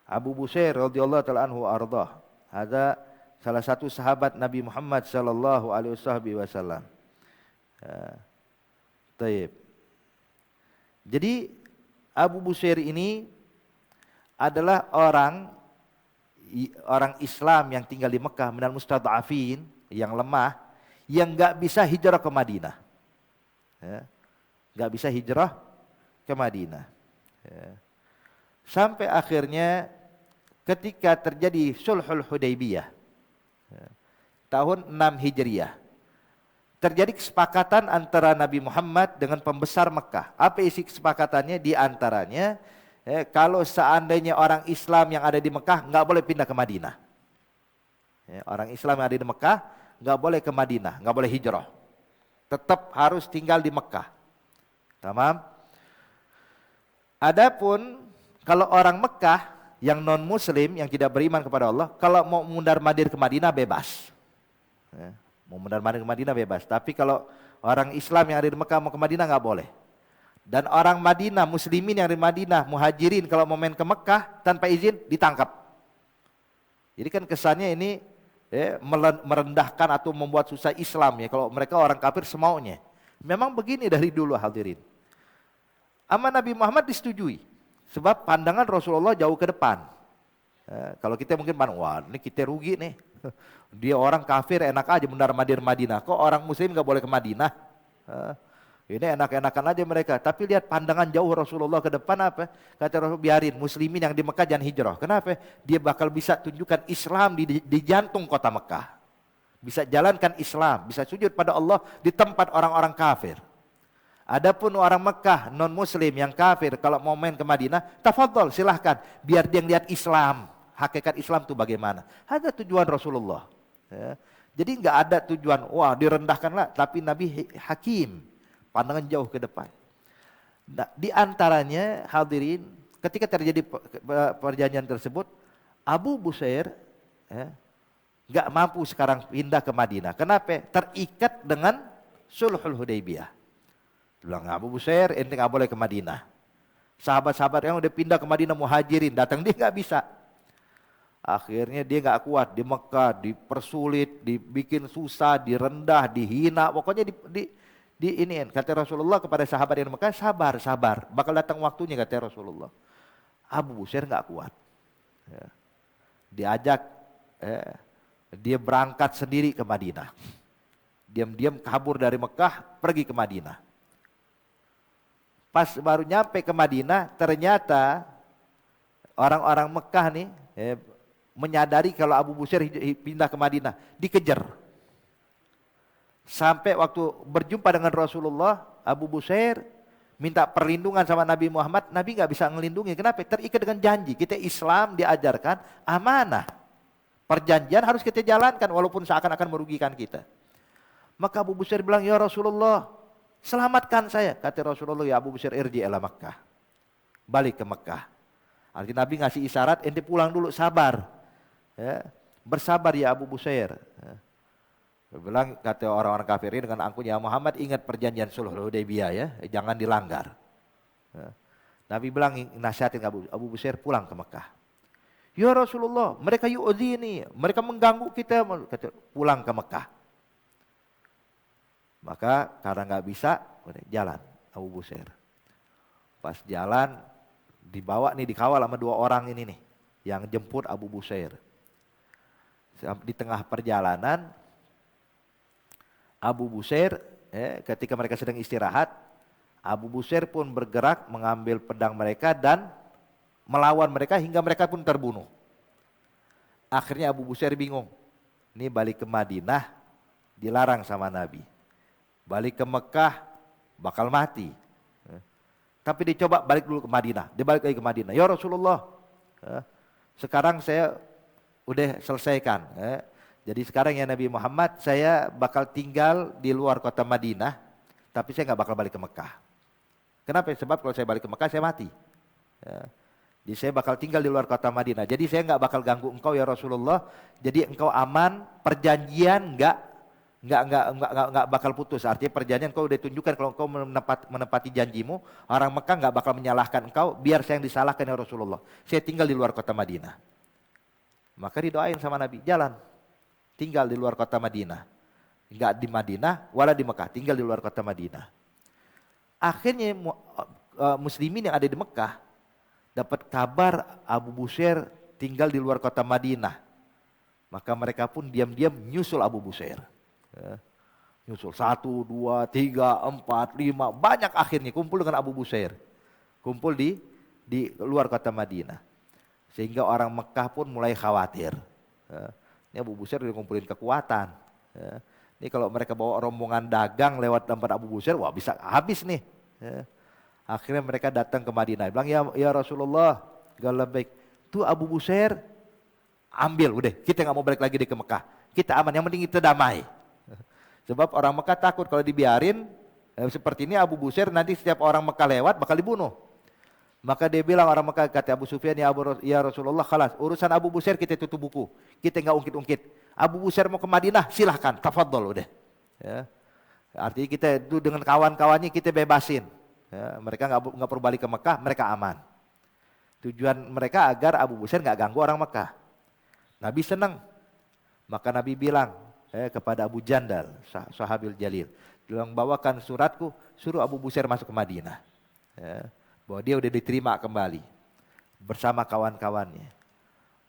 Abu Busair radhiyallahu taala anhu ardah. Ada salah satu sahabat Nabi Muhammad sallallahu alaihi wasallam. Taib. Jadi Abu Busair ini adalah orang Islam yang tinggal di Mekah, minal mustad'afin, yang lemah, yang enggak bisa hijrah ke Madinah. Enggak bisa hijrah ke Madinah. Sampai akhirnya ketika terjadi Sulhul Hudaybiyah tahun 6 Hijriah, terjadi kesepakatan antara Nabi Muhammad dengan pembesar Mekah. Apa isi kesepakatannya? Di antaranya kalau seandainya orang Islam yang ada di Mekah nggak boleh pindah ke Madinah. Orang Islam yang ada di Mekah nggak boleh ke Madinah, nggak boleh hijrah, tetap harus tinggal di Mekah. Tamam. Adapun kalau orang Mekah yang non Muslim, yang tidak beriman kepada Allah, kalau mau mundar-mandir ke Madinah bebas. Mau mundar-mandir ke Madinah bebas. Tapi kalau orang Islam yang ada di Mekah mau ke Madinah nggak boleh. Dan orang Madinah, muslimin yang ada di Madinah, muhajirin kalau mau main ke Mekah tanpa izin ditangkap. Jadi kan kesannya ini merendahkan atau membuat susah Islam ya. Kalau mereka orang kafir semaunya. Memang begini dari dulu hadirin. Ama Nabi Muhammad disetujui. Sebab pandangan Rasulullah jauh ke depan. Kalau kita mungkin wah ini kita rugi nih. Dia orang kafir enak aja mundar-mandir Madinah. Kok orang muslim gak boleh ke Madinah? Ini enak-enakan aja mereka. Tapi lihat pandangan jauh Rasulullah ke depan apa? Kata Rasul, biarin muslimin yang di Mekah jangan hijrah. Kenapa? Dia bakal bisa tunjukkan Islam di jantung kota Mekah. Bisa jalankan Islam, bisa sujud pada Allah di tempat orang-orang kafir. Adapun orang Mekah non muslim yang kafir kalau mau main ke Madinah, tafadhol silahkan. Biar dia lihat Islam, hakikat Islam itu bagaimana. Ada tujuan Rasulullah. Jadi nggak ada tujuan wah direndahkanlah, tapi Nabi hakim. Pandangan jauh ke depan. Nah, di antaranya hadirin, ketika terjadi perjanjian tersebut, Abu Busair nggak mampu sekarang pindah ke Madinah. Kenapa? Terikat dengan Sulhul Hudaybiyah. Bilang Abu Busair, ente nggak boleh ke Madinah. Sahabat-sahabat yang udah pindah ke Madinah muhajirin datang, dia nggak bisa. Akhirnya dia nggak kuat di Mekah, dipersulit, dibikin susah, direndah, dihina, pokoknya ini kata Rasulullah kepada sahabat yang Mekah, sabar, bakal datang waktunya kata Rasulullah. Abu Busair nggak kuat, diajak, dia berangkat sendiri ke Madinah, diam-diam kabur dari Mekah pergi ke Madinah. Pas baru nyampe ke Madinah, ternyata orang-orang Mekah nih menyadari kalau Abu Busair pindah ke Madinah, dikejar. Sampai waktu berjumpa dengan Rasulullah, Abu Busair minta perlindungan sama Nabi Muhammad, Nabi nggak bisa ngelindungi. Kenapa? Terikat dengan janji. Kita Islam diajarkan amanah. Perjanjian harus kita jalankan walaupun seakan-akan merugikan kita. Maka Abu Busair bilang, ya Rasulullah, selamatkan saya. Kata Rasulullah, ya Abu Busair irji ila Makkah. Balik ke Mekah. Artinya Nabi ngasih isyarat, ente pulang dulu, sabar. Bersabar ya Abu Busair. Bilang kata orang-orang kafir ini dengan angkuhnya, Muhammad ingat perjanjian Sulhul Hudaybiyah ya, jangan dilanggar. Nabi bilang nasihatin Abu Busair pulang ke Mekah. Ya Rasulullah, mereka yu'dzini, mereka mengganggu kita, kata pulang ke Mekah. Maka karena nggak bisa, jalan Abu Busair. Pas jalan dibawa nih, dikawal sama 2 orang ini nih yang jemput Abu Busair. Di tengah perjalanan Abu Busair, ketika mereka sedang istirahat, Abu Busair pun bergerak mengambil pedang mereka dan melawan mereka hingga mereka pun terbunuh. Akhirnya Abu Busair bingung, ini balik ke Madinah dilarang sama Nabi, balik ke Mekah bakal mati. Tapi dicoba balik dulu ke Madinah. Dia balik lagi ke Madinah. Ya Rasulullah, sekarang saya udah selesaikan. Jadi sekarang ya Nabi Muhammad, saya bakal tinggal di luar kota Madinah, tapi saya nggak bakal balik ke Mekah. Kenapa? Sebab kalau saya balik ke Mekah saya mati. Jadi saya bakal tinggal di luar kota Madinah. Jadi saya nggak bakal ganggu engkau ya Rasulullah. Jadi engkau aman, perjanjian nggak bakal putus. Artinya perjanjian engkau udah tunjukkan kalau engkau menepati janjimu, orang Mekah nggak bakal menyalahkan engkau. Biar saya yang disalahkan ya Rasulullah. Saya tinggal di luar kota Madinah. Maka didoain sama Nabi, jalan, tinggal di luar kota Madinah. Enggak di Madinah, wala di Mekah, tinggal di luar kota Madinah. Akhirnya muslimin yang ada di Mekah dapat kabar Abu Bushair tinggal di luar kota Madinah. Maka mereka pun diam-diam nyusul Abu Bushair. Nyusul 1, 2, 3, 4, 5, banyak akhirnya kumpul dengan Abu Bushair. Kumpul di luar kota Madinah. Sehingga orang Mekah pun mulai khawatir. Ini Abu Bushair udah ngumpulin kekuatan. Ini kalau mereka bawa rombongan dagang lewat tempat Abu Bushair, wah bisa habis nih. Akhirnya mereka datang ke Madinah. Bilang, ya Rasulullah, galabek. Tuh Abu Bushair, ambil udah. Kita nggak mau balik lagi ke Mekah. Kita aman, yang penting kita damai. Sebab orang Mekah takut kalau dibiarin seperti ini Abu Bushair, nanti setiap orang Mekah lewat bakal dibunuh. Maka dia bilang orang Mekah, kata Abu Sufyan, ya Rasulullah, khalas, urusan Abu Bushair kita tutup buku. Kita nggak ungkit-ungkit. Abu Bushair mau ke Madinah, silahkan, tafadhol udah. Ya. Artinya kita itu dengan kawan-kawannya kita bebasin. Ya. Mereka nggak perlu balik ke Mekah, mereka aman. Tujuan mereka agar Abu Bushair nggak ganggu orang Mekah. Nabi senang. Maka Nabi bilang kepada Abu Jandal, sahabil Jalil, bilang bawakan suratku, suruh Abu Bushair masuk ke Madinah. Ya. Bahwa dia udah diterima kembali bersama kawan-kawannya.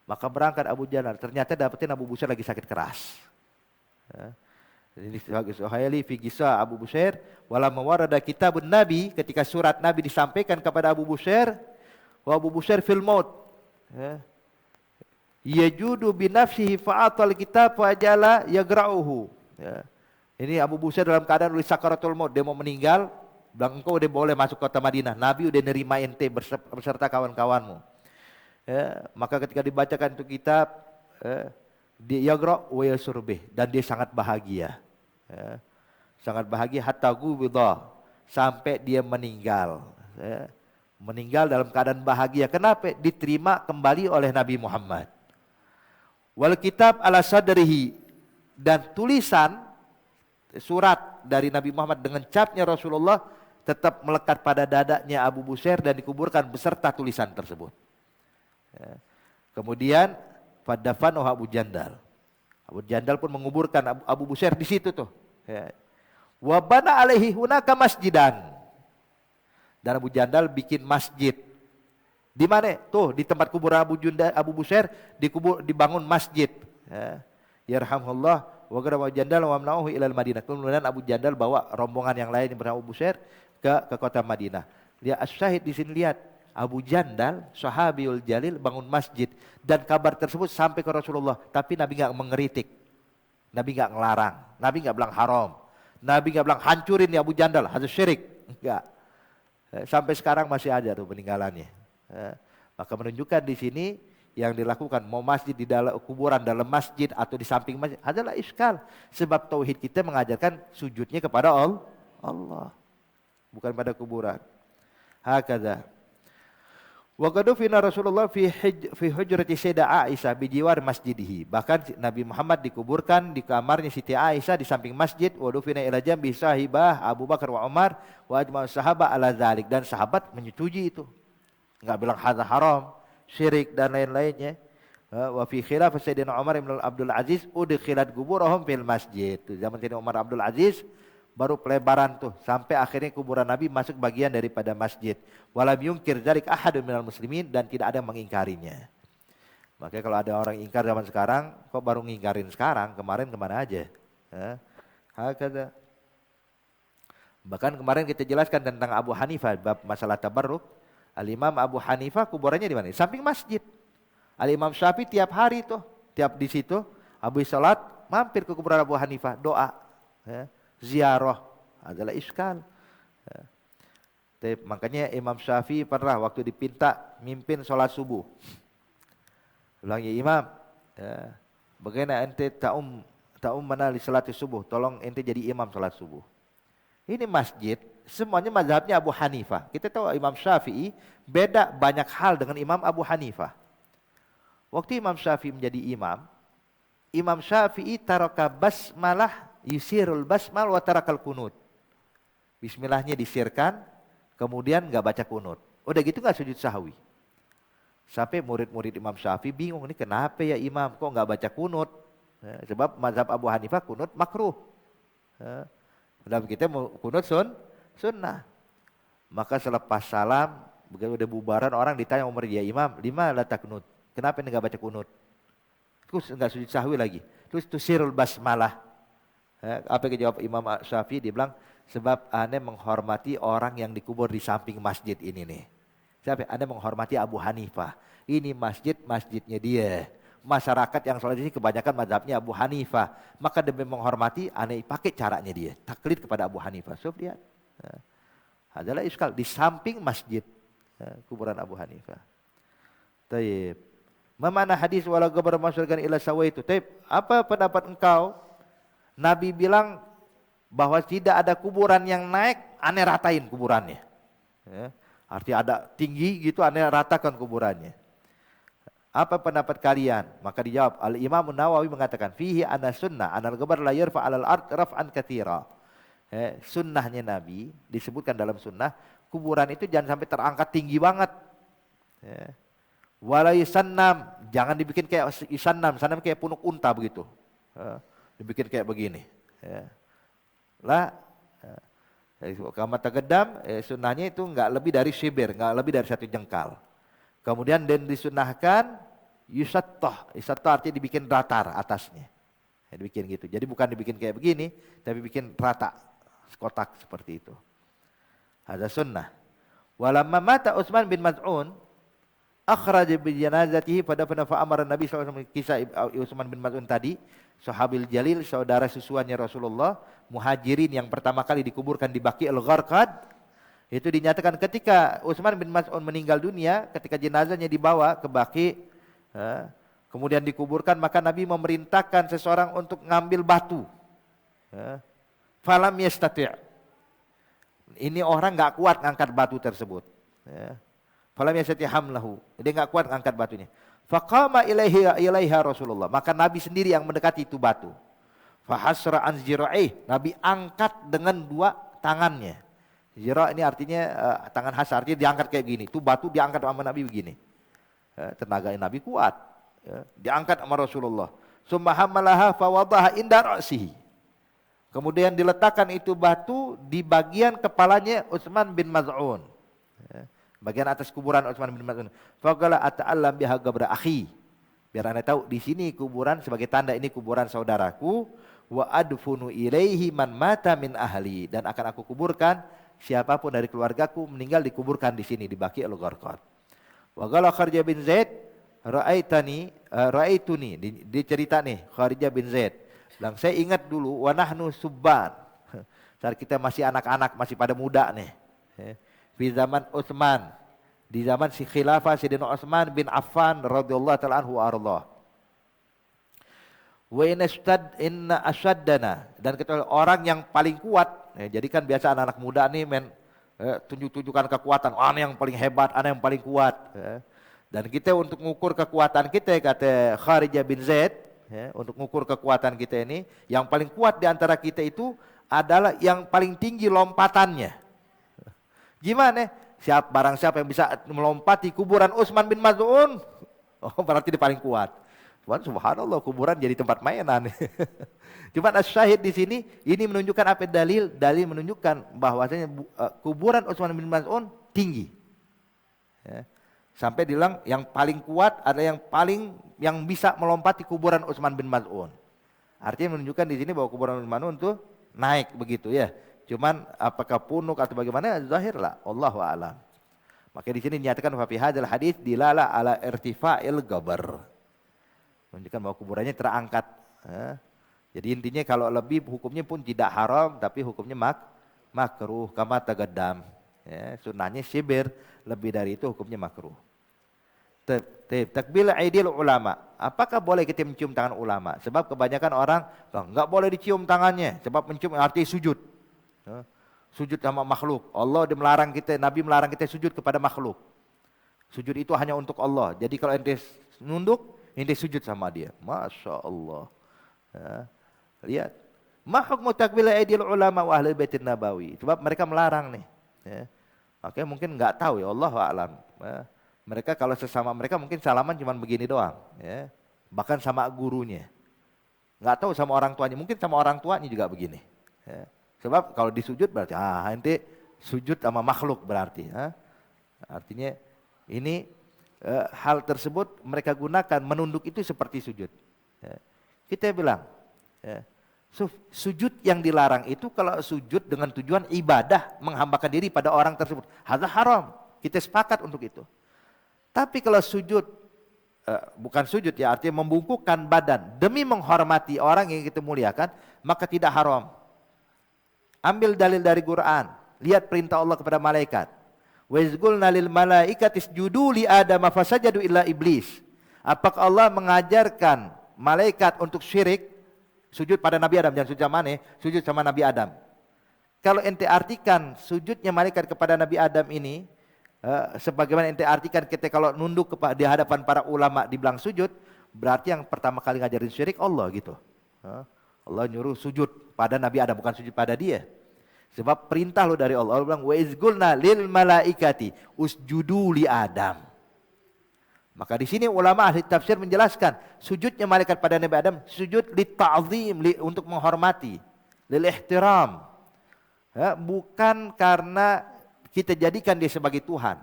Maka berangkat Abu Jandal, ternyata dapetin Abu Bushair lagi sakit keras. Ini Suhaili fi Gisa Abu Bushair wala mawarada kitabun Nabi, ketika surat Nabi disampaikan kepada Abu Bushair, wa Abu Bushair fil maut. Yajudu bi nafsihi fa'atal kitab fa ajala yagra'uhu. Ini Abu Bushair dalam keadaan udah sakaratul maut, dia mau meninggal. Bilang engkau udah boleh masuk kota Madinah. Nabi udah nerima ente beserta kawan-kawanmu. Maka ketika dibacakan itu kitab, dia yagra wa yasurbih, dan dia sangat bahagia. Sangat bahagia hatta gubidha, sampai dia meninggal. Meninggal dalam keadaan bahagia. Kenapa? Diterima kembali oleh Nabi Muhammad. Wal kitab ala sadrihi, dan tulisan surat dari Nabi Muhammad dengan capnya Rasulullah tetap melekat pada dadanya Abu Bushair dan dikuburkan beserta tulisan tersebut. Kemudian fadafanahu Abu Jandal. Abu Jandal pun menguburkan Abu Bushair di situ tuh. Wa bana alaihi hunaka masjidan. Dan Abu Jandal bikin masjid. Di mana? Tuh di tempat kuburan Abu Bushair dibangun masjid. Yarhamullah. Wa Abu Jandal wa amna'uhu ilal Madinah. Kemudian Abu Jandal bawa rombongan yang lain bersama Abu Bushair ke kota Madinah. Lihat as-syahid di sini, lihat Abu Jandal sahabiul jalil bangun masjid, dan kabar tersebut sampai ke Rasulullah, tapi Nabi enggak mengeritik. Nabi enggak ngelarang, Nabi enggak bilang haram. Nabi enggak bilang hancurin ya Abu Jandal, harus syirik. Enggak. Sampai sekarang masih ada tuh peninggalannya. Maka menunjukkan di sini yang dilakukan mau masjid di dalam kuburan, dalam masjid atau di samping masjid adalah iskal, sebab tauhid kita mengajarkan sujudnya kepada Allah, bukan pada kuburan. Hakadha. Wa qadufina Rasulullah fi hujrati Sayyidah Aisyah bi jiwar masjidihi. Bahkan Nabi Muhammad dikuburkan di kamarnya Siti Aisyah di samping masjid. Wa dufina ila jambi sahibah Abu Bakar wa Umar wa ajma'us sahabat ala dzalik, dan sahabat menyetujui itu. Enggak bilang hadza haram, syirik dan lain-lainnya. Wa fi khilaf Sayyidina Umar bin Abdul Aziz udkhilat quburahum fil masjid. Zaman Sayyidina Umar Abdul Aziz baru pelebaran tuh sampai akhirnya kuburan Nabi masuk bagian daripada masjid. Walam yungkir dzalik ahadun minal muslimin, dan tidak ada yang mengingkarinya. Makanya kalau ada orang ingkar zaman sekarang, kok baru ngingkarin sekarang, kemarin kemana aja? Hakadha. Bahkan kemarin kita jelaskan tentang Abu Hanifah bab masalah tabarruk. Al-Imam Abu Hanifah kuburannya di mana? Di samping masjid. Al-Imam Syafi'i tiap hari tuh, tiap di situ habis salat mampir ke kuburan Abu Hanifah, doa. Ziarah adalah iskal. Makanya Imam Syafi'i pernah waktu dipinta mimpin sholat subuh. Bilang, ya Imam, ya, bagaimana ente ta'um mana li sholat subuh, tolong ente jadi imam sholat subuh. Ini masjid, semuanya mazhabnya Abu Hanifah. Kita tahu Imam Syafi'i beda banyak hal dengan Imam Abu Hanifah. Waktu Imam Syafi'i menjadi imam, Imam Syafi'i taraka basmalah, yusirul basmal wa tarakal kunut. Bismillahnya disirkan, kemudian nggak baca kunut. Udah gitu nggak sujud sahwi. Sampai murid-murid Imam Syafi'i bingung, ini kenapa ya imam kok nggak baca kunut? Sebab mazhab Abu Hanifah kunut makruh. Dalam kita mau kunut sunnah. Maka selepas salam, begitu udah bubaran orang ditanya umur dia imam, lima la taknut. Kenapa ini nggak baca kunut? Terus nggak sujud sahwi lagi. Terus tusirul basmalah. Apa yang jawab Imam Syafi'i? Dia bilang, sebab ane menghormati orang yang dikubur di samping masjid ini nih. Siapa? Ane menghormati Abu Hanifah. Ini masjidnya dia. Masyarakat yang sholat ini kebanyakan mazhabnya Abu Hanifah. Maka demi menghormati, ane pakai caranya dia. Taklid kepada Abu Hanifah. So, lihat. Adalah iskal di samping masjid kuburan Abu Hanifah. Taib. Memana hadis wala gabar masyrgan ila sawaitu. Taib. Apa pendapat engkau? Nabi bilang bahwa tidak ada kuburan yang naik, aneh ratain kuburannya. Artinya ada tinggi gitu, aneh ratakan kuburannya. Apa pendapat kalian? Maka dijawab, Al-Imam Nawawi mengatakan, fihi anna sunnah, anal gabar la yarfa alal ard raf'an katsira. Sunnahnya Nabi, disebutkan dalam sunnah, kuburan itu jangan sampai terangkat tinggi banget. Wala yusannam, jangan dibikin kayak isannam, sanam kayak punuk unta begitu. Dibikin kayak begini. Lah, kama taqaddam, sunnahnya itu enggak lebih dari shibir, enggak lebih dari 1 jengkal. Kemudian dan disunnahkan yusattah, yusattah artinya dibikin datar atasnya. Dibikin gitu. Jadi bukan dibikin kayak begini, tapi bikin rata, kotak seperti itu. Ada sunnah. Walamma mata Utsman bin Maz'un, akhraja bi janazatihi pada amara Nabi SAW, kisah Utsman bin Maz'un tadi, sahabil jalil, saudara susuannya Rasulullah, muhajirin yang pertama kali dikuburkan di Baqi'ul Gharqad. Itu dinyatakan ketika Utsman bin Maz'un meninggal dunia, ketika jenazahnya dibawa ke Baqi, kemudian dikuburkan, maka Nabi memerintahkan seseorang untuk ngambil batu. Falam yastati'. Ini orang enggak kuat ngangkat batu tersebut. Falam yastati' hamlahu. Dia enggak kuat ngangkat batunya. Faqama ilaiha Rasulullah. Maka Nabi sendiri yang mendekati itu batu. Fahasra an zira'ih. Nabi angkat dengan 2 tangannya. Zira' ini artinya tangan hasar, artinya diangkat kayak gini. Itu batu diangkat sama Nabi begini. Tenaga Nabi kuat. Diangkat sama Rasulullah. Summa hammalaha fawadaha inda ra'sihi. Kemudian diletakkan itu batu di bagian kepalanya Utsman bin Maz'un. Bagian atas kuburan Utsman bin Maz'un. Faqala ata'allam biha qabra akhi. Biar Anda tahu di sini kuburan sebagai tanda ini kuburan saudaraku, wa adfunu ilaihi man mata min ahli, dan akan aku kuburkan siapapun dari keluargaku meninggal dikuburkan di sini di Baqi'ul Gharqad. Wa qala Kharija bin Zaid ra'aituni, dicerita nih Kharija bin Zaid. Bilang saya ingat dulu wa nahnu subban. Saat kita masih anak-anak, masih pada muda nih. Di zaman Utsman, di zaman si khilafah Sayyidina Utsman bin Affan radhiyallahu ta'ala anhu wa ardah. Wa inna ashaddana, dan kita orang yang paling kuat. Jadi kan biasa anak-anak muda nih tunjuk-tunjukkan kekuatan, ana yang paling hebat, ana yang paling kuat. Dan kita untuk mengukur kekuatan kita, kata Kharija bin Zaid, untuk mengukur kekuatan kita ini, yang paling kuat di antara kita itu adalah yang paling tinggi lompatannya. Gimana? Barang siapa yang bisa melompati kuburan Utsman bin Maz'un, berarti dia paling kuat. Cuman subhanallah, kuburan jadi tempat mainan. Cuma as-syahid di sini ini menunjukkan apa dalil? Dalil menunjukkan bahwasanya kuburan Utsman bin Maz'un tinggi. Sampai bilang yang paling kuat ada yang bisa melompati kuburan Utsman bin Maz'un. Artinya menunjukkan di sini bahwa kuburan Utsman bin Maz'un itu naik begitu ya. Cuman apakah punuk atau bagaimana zahir lah, Allahu a'lam. Maka di sini dinyatakan fa fi hadzal hadits dilala ala irtifa'il gabar. Menunjukkan bahwa kuburannya terangkat. Jadi intinya kalau lebih hukumnya pun tidak haram, tapi hukumnya makruh kama taqaddam. Ya, sunnahnya sibir, lebih dari itu hukumnya makruh. Takbil aidil ulama. Apakah boleh kita mencium tangan ulama? Sebab kebanyakan orang enggak boleh dicium tangannya, sebab mencium arti sujud. Sujud sama makhluk. Allah melarang kita, Nabi melarang kita sujud kepada makhluk. Sujud itu hanya untuk Allah. Jadi kalau ente nunduk, ente sujud sama dia. Masya Allah. Ya, lihat. Ma hukmu takbil aidil ulama wa ahli baitin nabawi. Sebab mereka melarang nih. Ya. Makanya mungkin enggak tahu ya, Allah a'lam. Ya. Mereka kalau sesama mereka mungkin salaman cuma begini doang, ya. Bahkan sama gurunya, nggak tahu sama orang tuanya, mungkin sama orang tuanya juga begini. Ya. Sebab kalau disujud berarti, ente sujud sama makhluk berarti. Artinya ini hal tersebut mereka gunakan menunduk itu seperti sujud. Ya. Kita bilang, ya, sujud yang dilarang itu kalau sujud dengan tujuan ibadah, menghambakan diri pada orang tersebut, hadza haram. Kita sepakat untuk itu. Tapi kalau sujud, bukan sujud ya, artinya membungkukkan badan demi menghormati orang yang kita muliakan, maka tidak haram. Ambil dalil dari Quran, lihat perintah Allah kepada malaikat. Wa izqulna lil malaikati isjudu li adama fasajadu illa iblis. Apakah Allah mengajarkan malaikat untuk syirik, sujud pada Nabi Adam, jangan sujud sama sujud sama Nabi Adam. Kalau ente artikan sujudnya malaikat kepada Nabi Adam ini, sebagaimana ente artikan kita kalau nunduk di hadapan para ulama dibilang sujud, berarti yang pertama kali ngajarin syirik Allah gitu. Allah nyuruh sujud pada Nabi Adam, bukan sujud pada dia. Sebab perintah lo dari Allah. Allah bilang wa izqulna lil malaikati usjudu li Adam. Maka di sini ulama ahli tafsir menjelaskan sujudnya malaikat pada Nabi Adam sujud li ta'zim, untuk menghormati, lil ihtiram. Bukan karena kita jadikan dia sebagai Tuhan.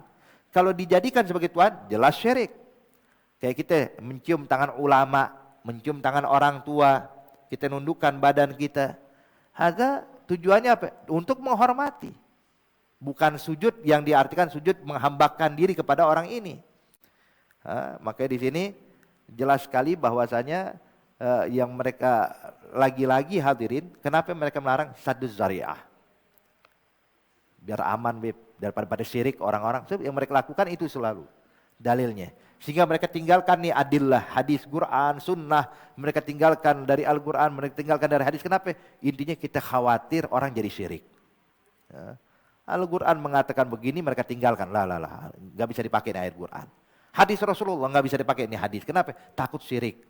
Kalau dijadikan sebagai Tuhan, jelas syirik. Kayak kita mencium tangan ulama, mencium tangan orang tua, kita nundukkan badan kita. Ada tujuannya apa? Untuk menghormati. Bukan sujud yang diartikan sujud menghambakan diri kepada orang ini. Makanya di sini jelas sekali bahwasanya yang mereka lagi-lagi hadirin, kenapa mereka melarang sadduz zari'ah? Biar aman, Beb, daripada syirik orang-orang. Yang mereka lakukan itu selalu dalilnya. Sehingga mereka tinggalkan nih adillah, hadis Quran, sunnah. Mereka tinggalkan dari Al-Quran, mereka tinggalkan dari hadis. Kenapa? Intinya kita khawatir orang jadi syirik. Al-Quran mengatakan begini, mereka tinggalkan. Lah, nggak bisa dipakai ini ayat Quran. Hadis Rasulullah nggak bisa dipakai ini hadis. Kenapa? Takut syirik.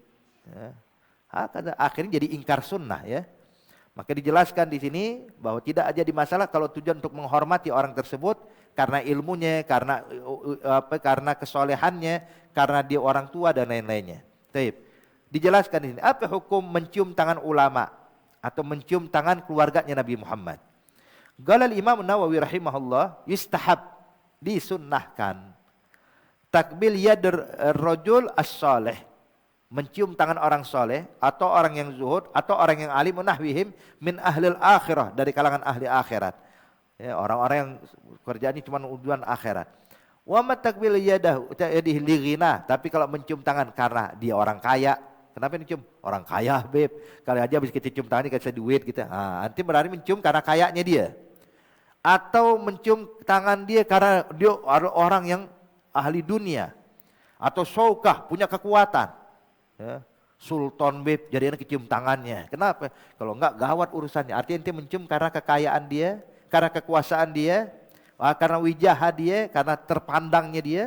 Akhirnya jadi ingkar sunnah, ya. Maka dijelaskan di sini bahwa tidak jadi masalah kalau tujuan untuk menghormati orang tersebut karena ilmunya, karena kesolehannya, karena dia orang tua dan lain-lainnya. Baik. Dijelaskan di sini apa hukum mencium tangan ulama atau mencium tangan keluarganya Nabi Muhammad. Qala al-Imam Nawawi rahimahullah, yustahab, disunnahkan takbil yadir rajul as-salih, mencium tangan orang soleh atau orang yang zuhud atau orang yang alim nahwihim min ahlil akhirah, dari kalangan ahli akhirat, ya, orang-orang yang kerjaannya cuma tujuan akhirat. Wa ma takbil yadihi li ghina, tapi kalau mencium tangan karena dia orang kaya, kenapa dicium? Orang kaya, Beb. Kali aja habis kita cium tangan dikasih duit kita. Nanti berarti mencium karena kayanya dia. Atau mencium tangan dia karena dia orang yang ahli dunia atau syaukah, punya kekuatan. Ya, Sultan, Beb, jadi anak kecium tangannya. Kenapa? Kalau enggak gawat urusannya. Artinya ente mencium karena kekayaan dia, karena kekuasaan dia, karena wijah dia, karena terpandangnya dia.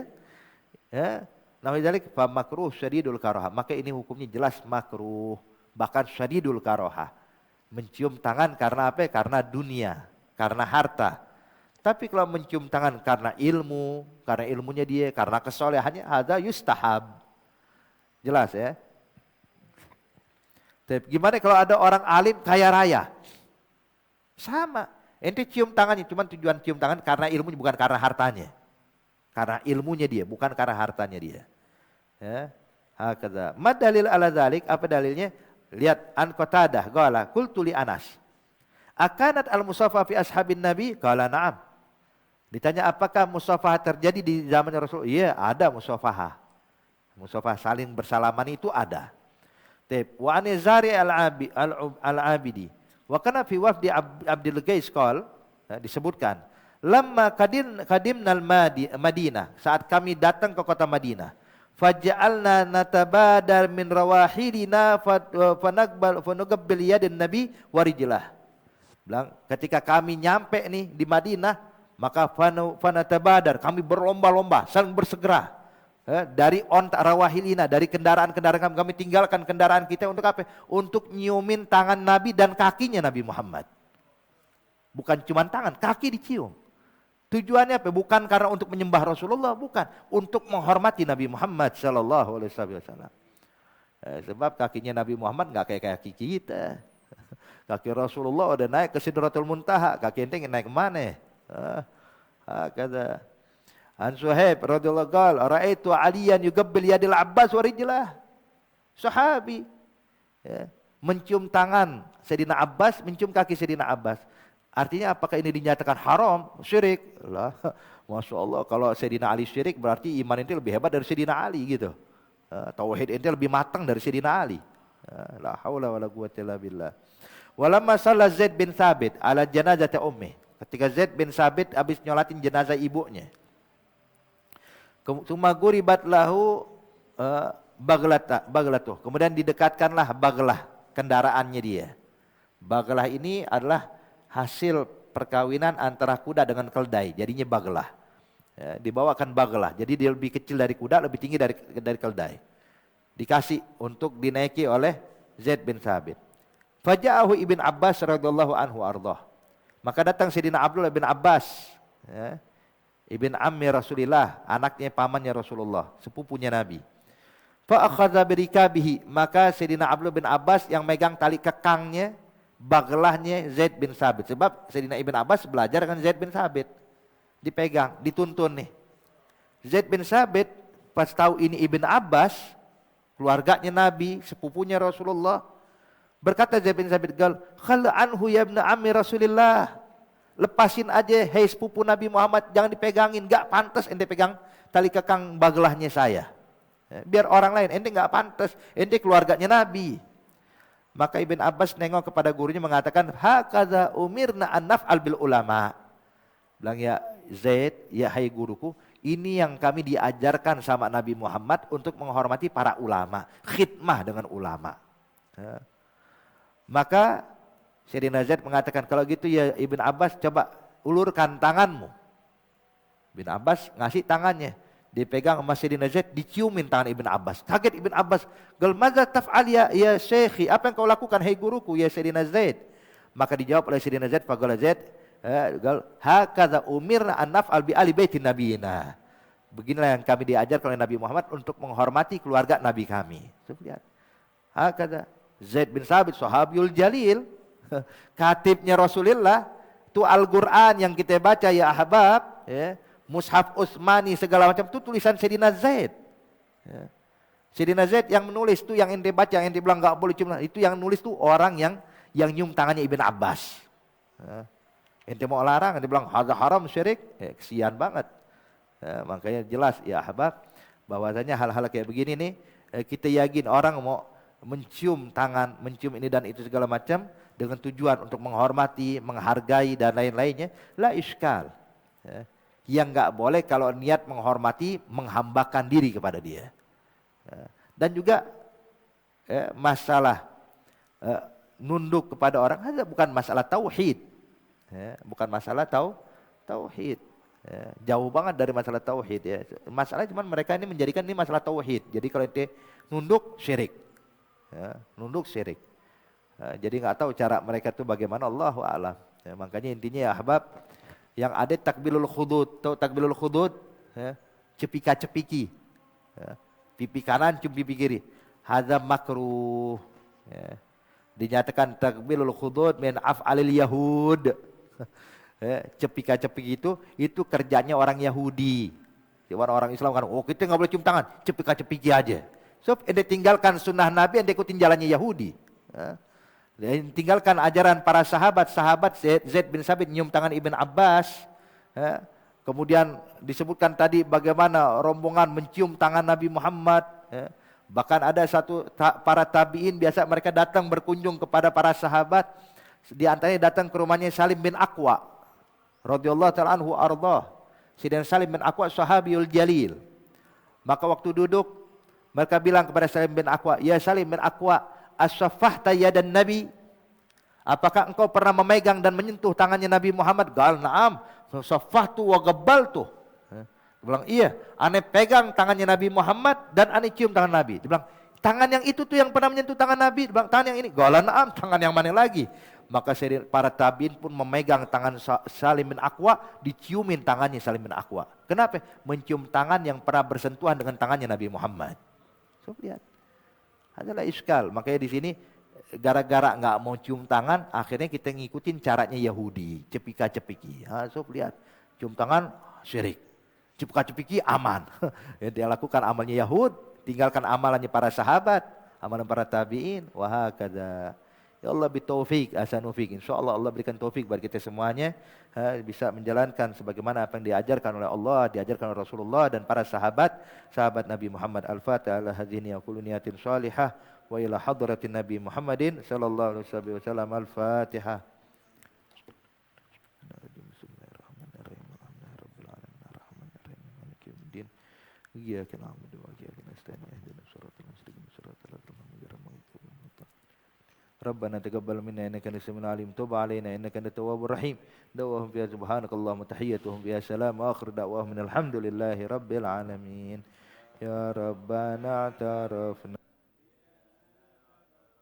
Ya, namanya fa makruh syadidul karoha. Maka ini hukumnya jelas makruh, bahkan syadidul karoha. Mencium tangan karena apa? Karena dunia, karena harta. Tapi kalau mencium tangan karena ilmu, karena ilmunya dia, karena kesolehannya, ada yustahab. Jelas ya. Gimana kalau ada orang alim kaya raya? Sama. Ente cium tangannya, cuma tujuan cium tangan karena ilmunya, bukan karena hartanya. Karena ilmunya dia, bukan karena hartanya dia. Ya. Hakadha. Mad dalil ala dzalik, apa dalilnya? Lihat an Qatadah qala qultu li Anas. Akanat al-musafaha fi ashabin Nabi? Qala na'am. Ditanya apakah musafahah terjadi di zaman Rasul? Iya, ada musafahah. Musafah saling bersalaman itu ada. Wa anizari al-abidi. Wa kana fi wafdi Abdul Qais qol, disebutkan Lamma kadimnal Madinah, saat kami datang ke kota Madinah, faj'alna natabadar min rawahilina fanugabbil yadin nabi warijlah. Bilang ketika kami nyampe nih di Madinah, maka fanatabadar, kami berlomba-lomba saling bersegera dari rawahilina, dari kendaraan-kendaraan kami tinggalkan kendaraan kita untuk apa? Untuk nyiumin tangan Nabi dan kakinya Nabi Muhammad. Bukan cuma tangan, kaki dicium. Tujuannya apa? Bukan karena untuk menyembah Rasulullah, bukan, untuk menghormati Nabi Muhammad sallallahu alaihi wasallam. Sebab kakinya Nabi Muhammad enggak kayak kaki kita. Kaki Rasulullah udah naik ke Sidratul Muntaha, kaki ente naik ke mana? Kata An Suhaib radhiyallahu qala raaitu Aliyan yugabbil yadil Abbas wa rijlah. Sahabi mencium tangan Sayyidina Abbas, mencium kaki Sayyidina Abbas. Artinya apakah ini dinyatakan haram, syirik? Lah, Masya Allah, kalau Sayyidina Ali syirik berarti iman ente lebih hebat dari Sayyidina Ali gitu. Tauhid ente lebih matang dari Sayyidina Ali. La haula wala quwwata illa billah. Walamma shalla Zaid bin Thabit ala janazati ummi. Ketika Zaid bin Thabit habis nyolatin jenazah ibunya. Tsumma guribat lahu baglatuh. Kemudian didekatkanlah baglah kendaraannya dia. Baglah ini adalah hasil perkawinan antara kuda dengan keldai, jadinya baglah. Dibawakan baglah, jadi dia lebih kecil dari kuda, lebih tinggi dari keldai. Dikasih untuk dinaiki oleh Zaid bin Thabit. Faja'ahu Ibn Abbas radhiyallahu anhu ardah. Maka datang Sayyidina Abdullah bin Abbas, ibn ammi Rasulillah, anaknya pamannya Rasulullah, sepupunya Nabi. Fa akhadha birikabihi, maka Sayyidina Abdullah bin Abbas yang megang tali kekangnya, baglahnya Zaid bin Thabit. Sebab Sayyidina Ibn Abbas belajar dengan Zaid bin Thabit. Dipegang, dituntun nih. Zaid bin Thabit pas tahu ini Ibn Abbas, keluarganya Nabi, sepupunya Rasulullah, berkata Zaid bin Thabit, "Khal anhu ya ibn ammi Rasulillah." Lepasin aja, hei sepupu Nabi Muhammad, jangan dipegangin, enggak pantas ente pegang tali kekang baglahnya saya. Biar orang lain, ente enggak pantas, ente keluarganya Nabi. Maka Ibn Abbas nengok kepada gurunya mengatakan, "Hakadha umirna an naf'al bil ulama." Bilang, ya Zaid, ya hai guruku, ini yang kami diajarkan sama Nabi Muhammad untuk menghormati para ulama, khidmah dengan ulama. Maka Sayyidina Zaid mengatakan, kalau gitu ya Ibn Abbas, coba ulurkan tanganmu. Ibn Abbas ngasih tangannya, dipegang sama Sayyidina Zaid, diciumin tangan Ibn Abbas. Kaget Ibn Abbas, "Gal madza taf'al ya syekhi?" Apa yang kau lakukan hai guruku ya Sayyidina Zaid? Maka dijawab oleh Sayyidina Zaid, faqala Zaid, "Gal hakadza umirna an naf'al bi ali baitin nabiyina." Beginilah yang kami diajarkan oleh Nabi Muhammad untuk menghormati keluarga Nabi kami. Lihat. Hakadza Zaid bin Thabit sahabiyul jalil, katibnya Rasulullah, itu Al-Qur'an yang kita baca ya ahbab, Mushaf Utsmani segala macam itu tulisan Sayyidina Zaid. Sayyidina Zaid yang menulis itu, yang ente baca, yang ente bilang enggak boleh cium, itu yang nulis tuh orang yang nyium tangannya Ibn Abbas. Ente mau larang, ente bilang haram syirik, kesian banget. Makanya jelas ya ahbab, bahwasanya hal-hal kayak begini nih, kita yakin orang mau mencium tangan, mencium ini dan itu segala macam dengan tujuan untuk menghormati, menghargai dan lain-lainnya, la iskal. Yang enggak boleh kalau niat menghormati, menghambakan diri kepada dia. Dan juga masalah nunduk kepada orang, itu bukan masalah tauhid. Bukan masalah tauhid. Jauh banget dari masalah tauhid ya. Masalah cuman mereka ini menjadikan ini masalah tauhid. Jadi kalau itu nunduk syirik. Nunduk syirik. Jadi enggak tahu cara mereka itu bagaimana, Allahu a'lam. Makanya intinya ya ahbab, yang ada takbilul khudud. Tahu takbilul khudud? Cepika-cepiki. Pipi kanan cium pipi kiri. Hadza makruh. Dinyatakan takbilul khudud min af'alil yahud. Cepika-cepiki itu kerjanya orang Yahudi. Orang Islam kan, oh kita enggak boleh cium tangan, cepika-cepiki aja. So, ente tinggalkan sunnah Nabi, ente ikutin jalannya Yahudi. Tinggalkan ajaran para sahabat Zaid bin Thabit nyium tangan Ibn Abbas. Kemudian disebutkan tadi bagaimana rombongan mencium tangan Nabi Muhammad. Bahkan ada para tabi'in biasa mereka datang berkunjung kepada para sahabat. Di antaranya datang ke rumahnya Salim bin Aqwa. radhiyallahu ta'ala anhu ardah. Sayyidina Salim bin Aqwa sahabiyul jalil. Maka waktu duduk mereka bilang kepada Salim bin Aqwa, "Ya Salim bin Aqwa, as-saffahta yadan Nabi?" Apakah engkau pernah memegang dan menyentuh tangannya Nabi Muhammad? Qal na'am, saffahtu wa gabbaltu. Dia bilang, iya, ane pegang tangannya Nabi Muhammad dan ane cium tangan Nabi. Dia bilang, tangan yang itu tuh yang pernah menyentuh tangan Nabi. Dia bilang, tangan yang ini. Qala na'am, tangan yang mana lagi? Maka para tabi'in pun memegang tangan Salim bin Aqwa, diciumin tangannya Salim bin Aqwa. Kenapa? Mencium tangan yang pernah bersentuhan dengan tangannya Nabi Muhammad. So, lihat. Adalah iskal. Makanya di sini gara-gara nggak mau cium tangan, akhirnya kita ngikutin caranya Yahudi, cepika-cepiki. So, lihat. Cium tangan syirik. Cepika-cepiki aman. Dia lakukan amalnya Yahud, tinggalkan amalannya para sahabat, amalan para tabi'in, wahakadha. Ya Allah bitaufik, asanufik. InsyaAllah Allah berikan taufik bagi kita semuanya, bisa menjalankan sebagaimana apa yang diajarkan oleh Allah, diajarkan oleh Rasulullah dan para sahabat Nabi Muhammad. Al-Fatihah ala hadhihi wa kullu niyatin salihah wa ila hadratin Nabi Muhammadin sallallahu alaihi wasallam. Al-Fatihah. Iyyaka na'budu wa iyyaka nasta'in ihdinas siratal mustaqim siratal ladzina an'amta alaihim. Rabbana taqabbal minna innaka antas samiul alim tub 'alaina innaka antat tawwabur rahim. Da'wahum fiha subhanakallahumma tahiyyatuhum fiha salam wa akhiru da'wahum alhamdulillahi rabbil alamin. Ya Rabbana ta'arafna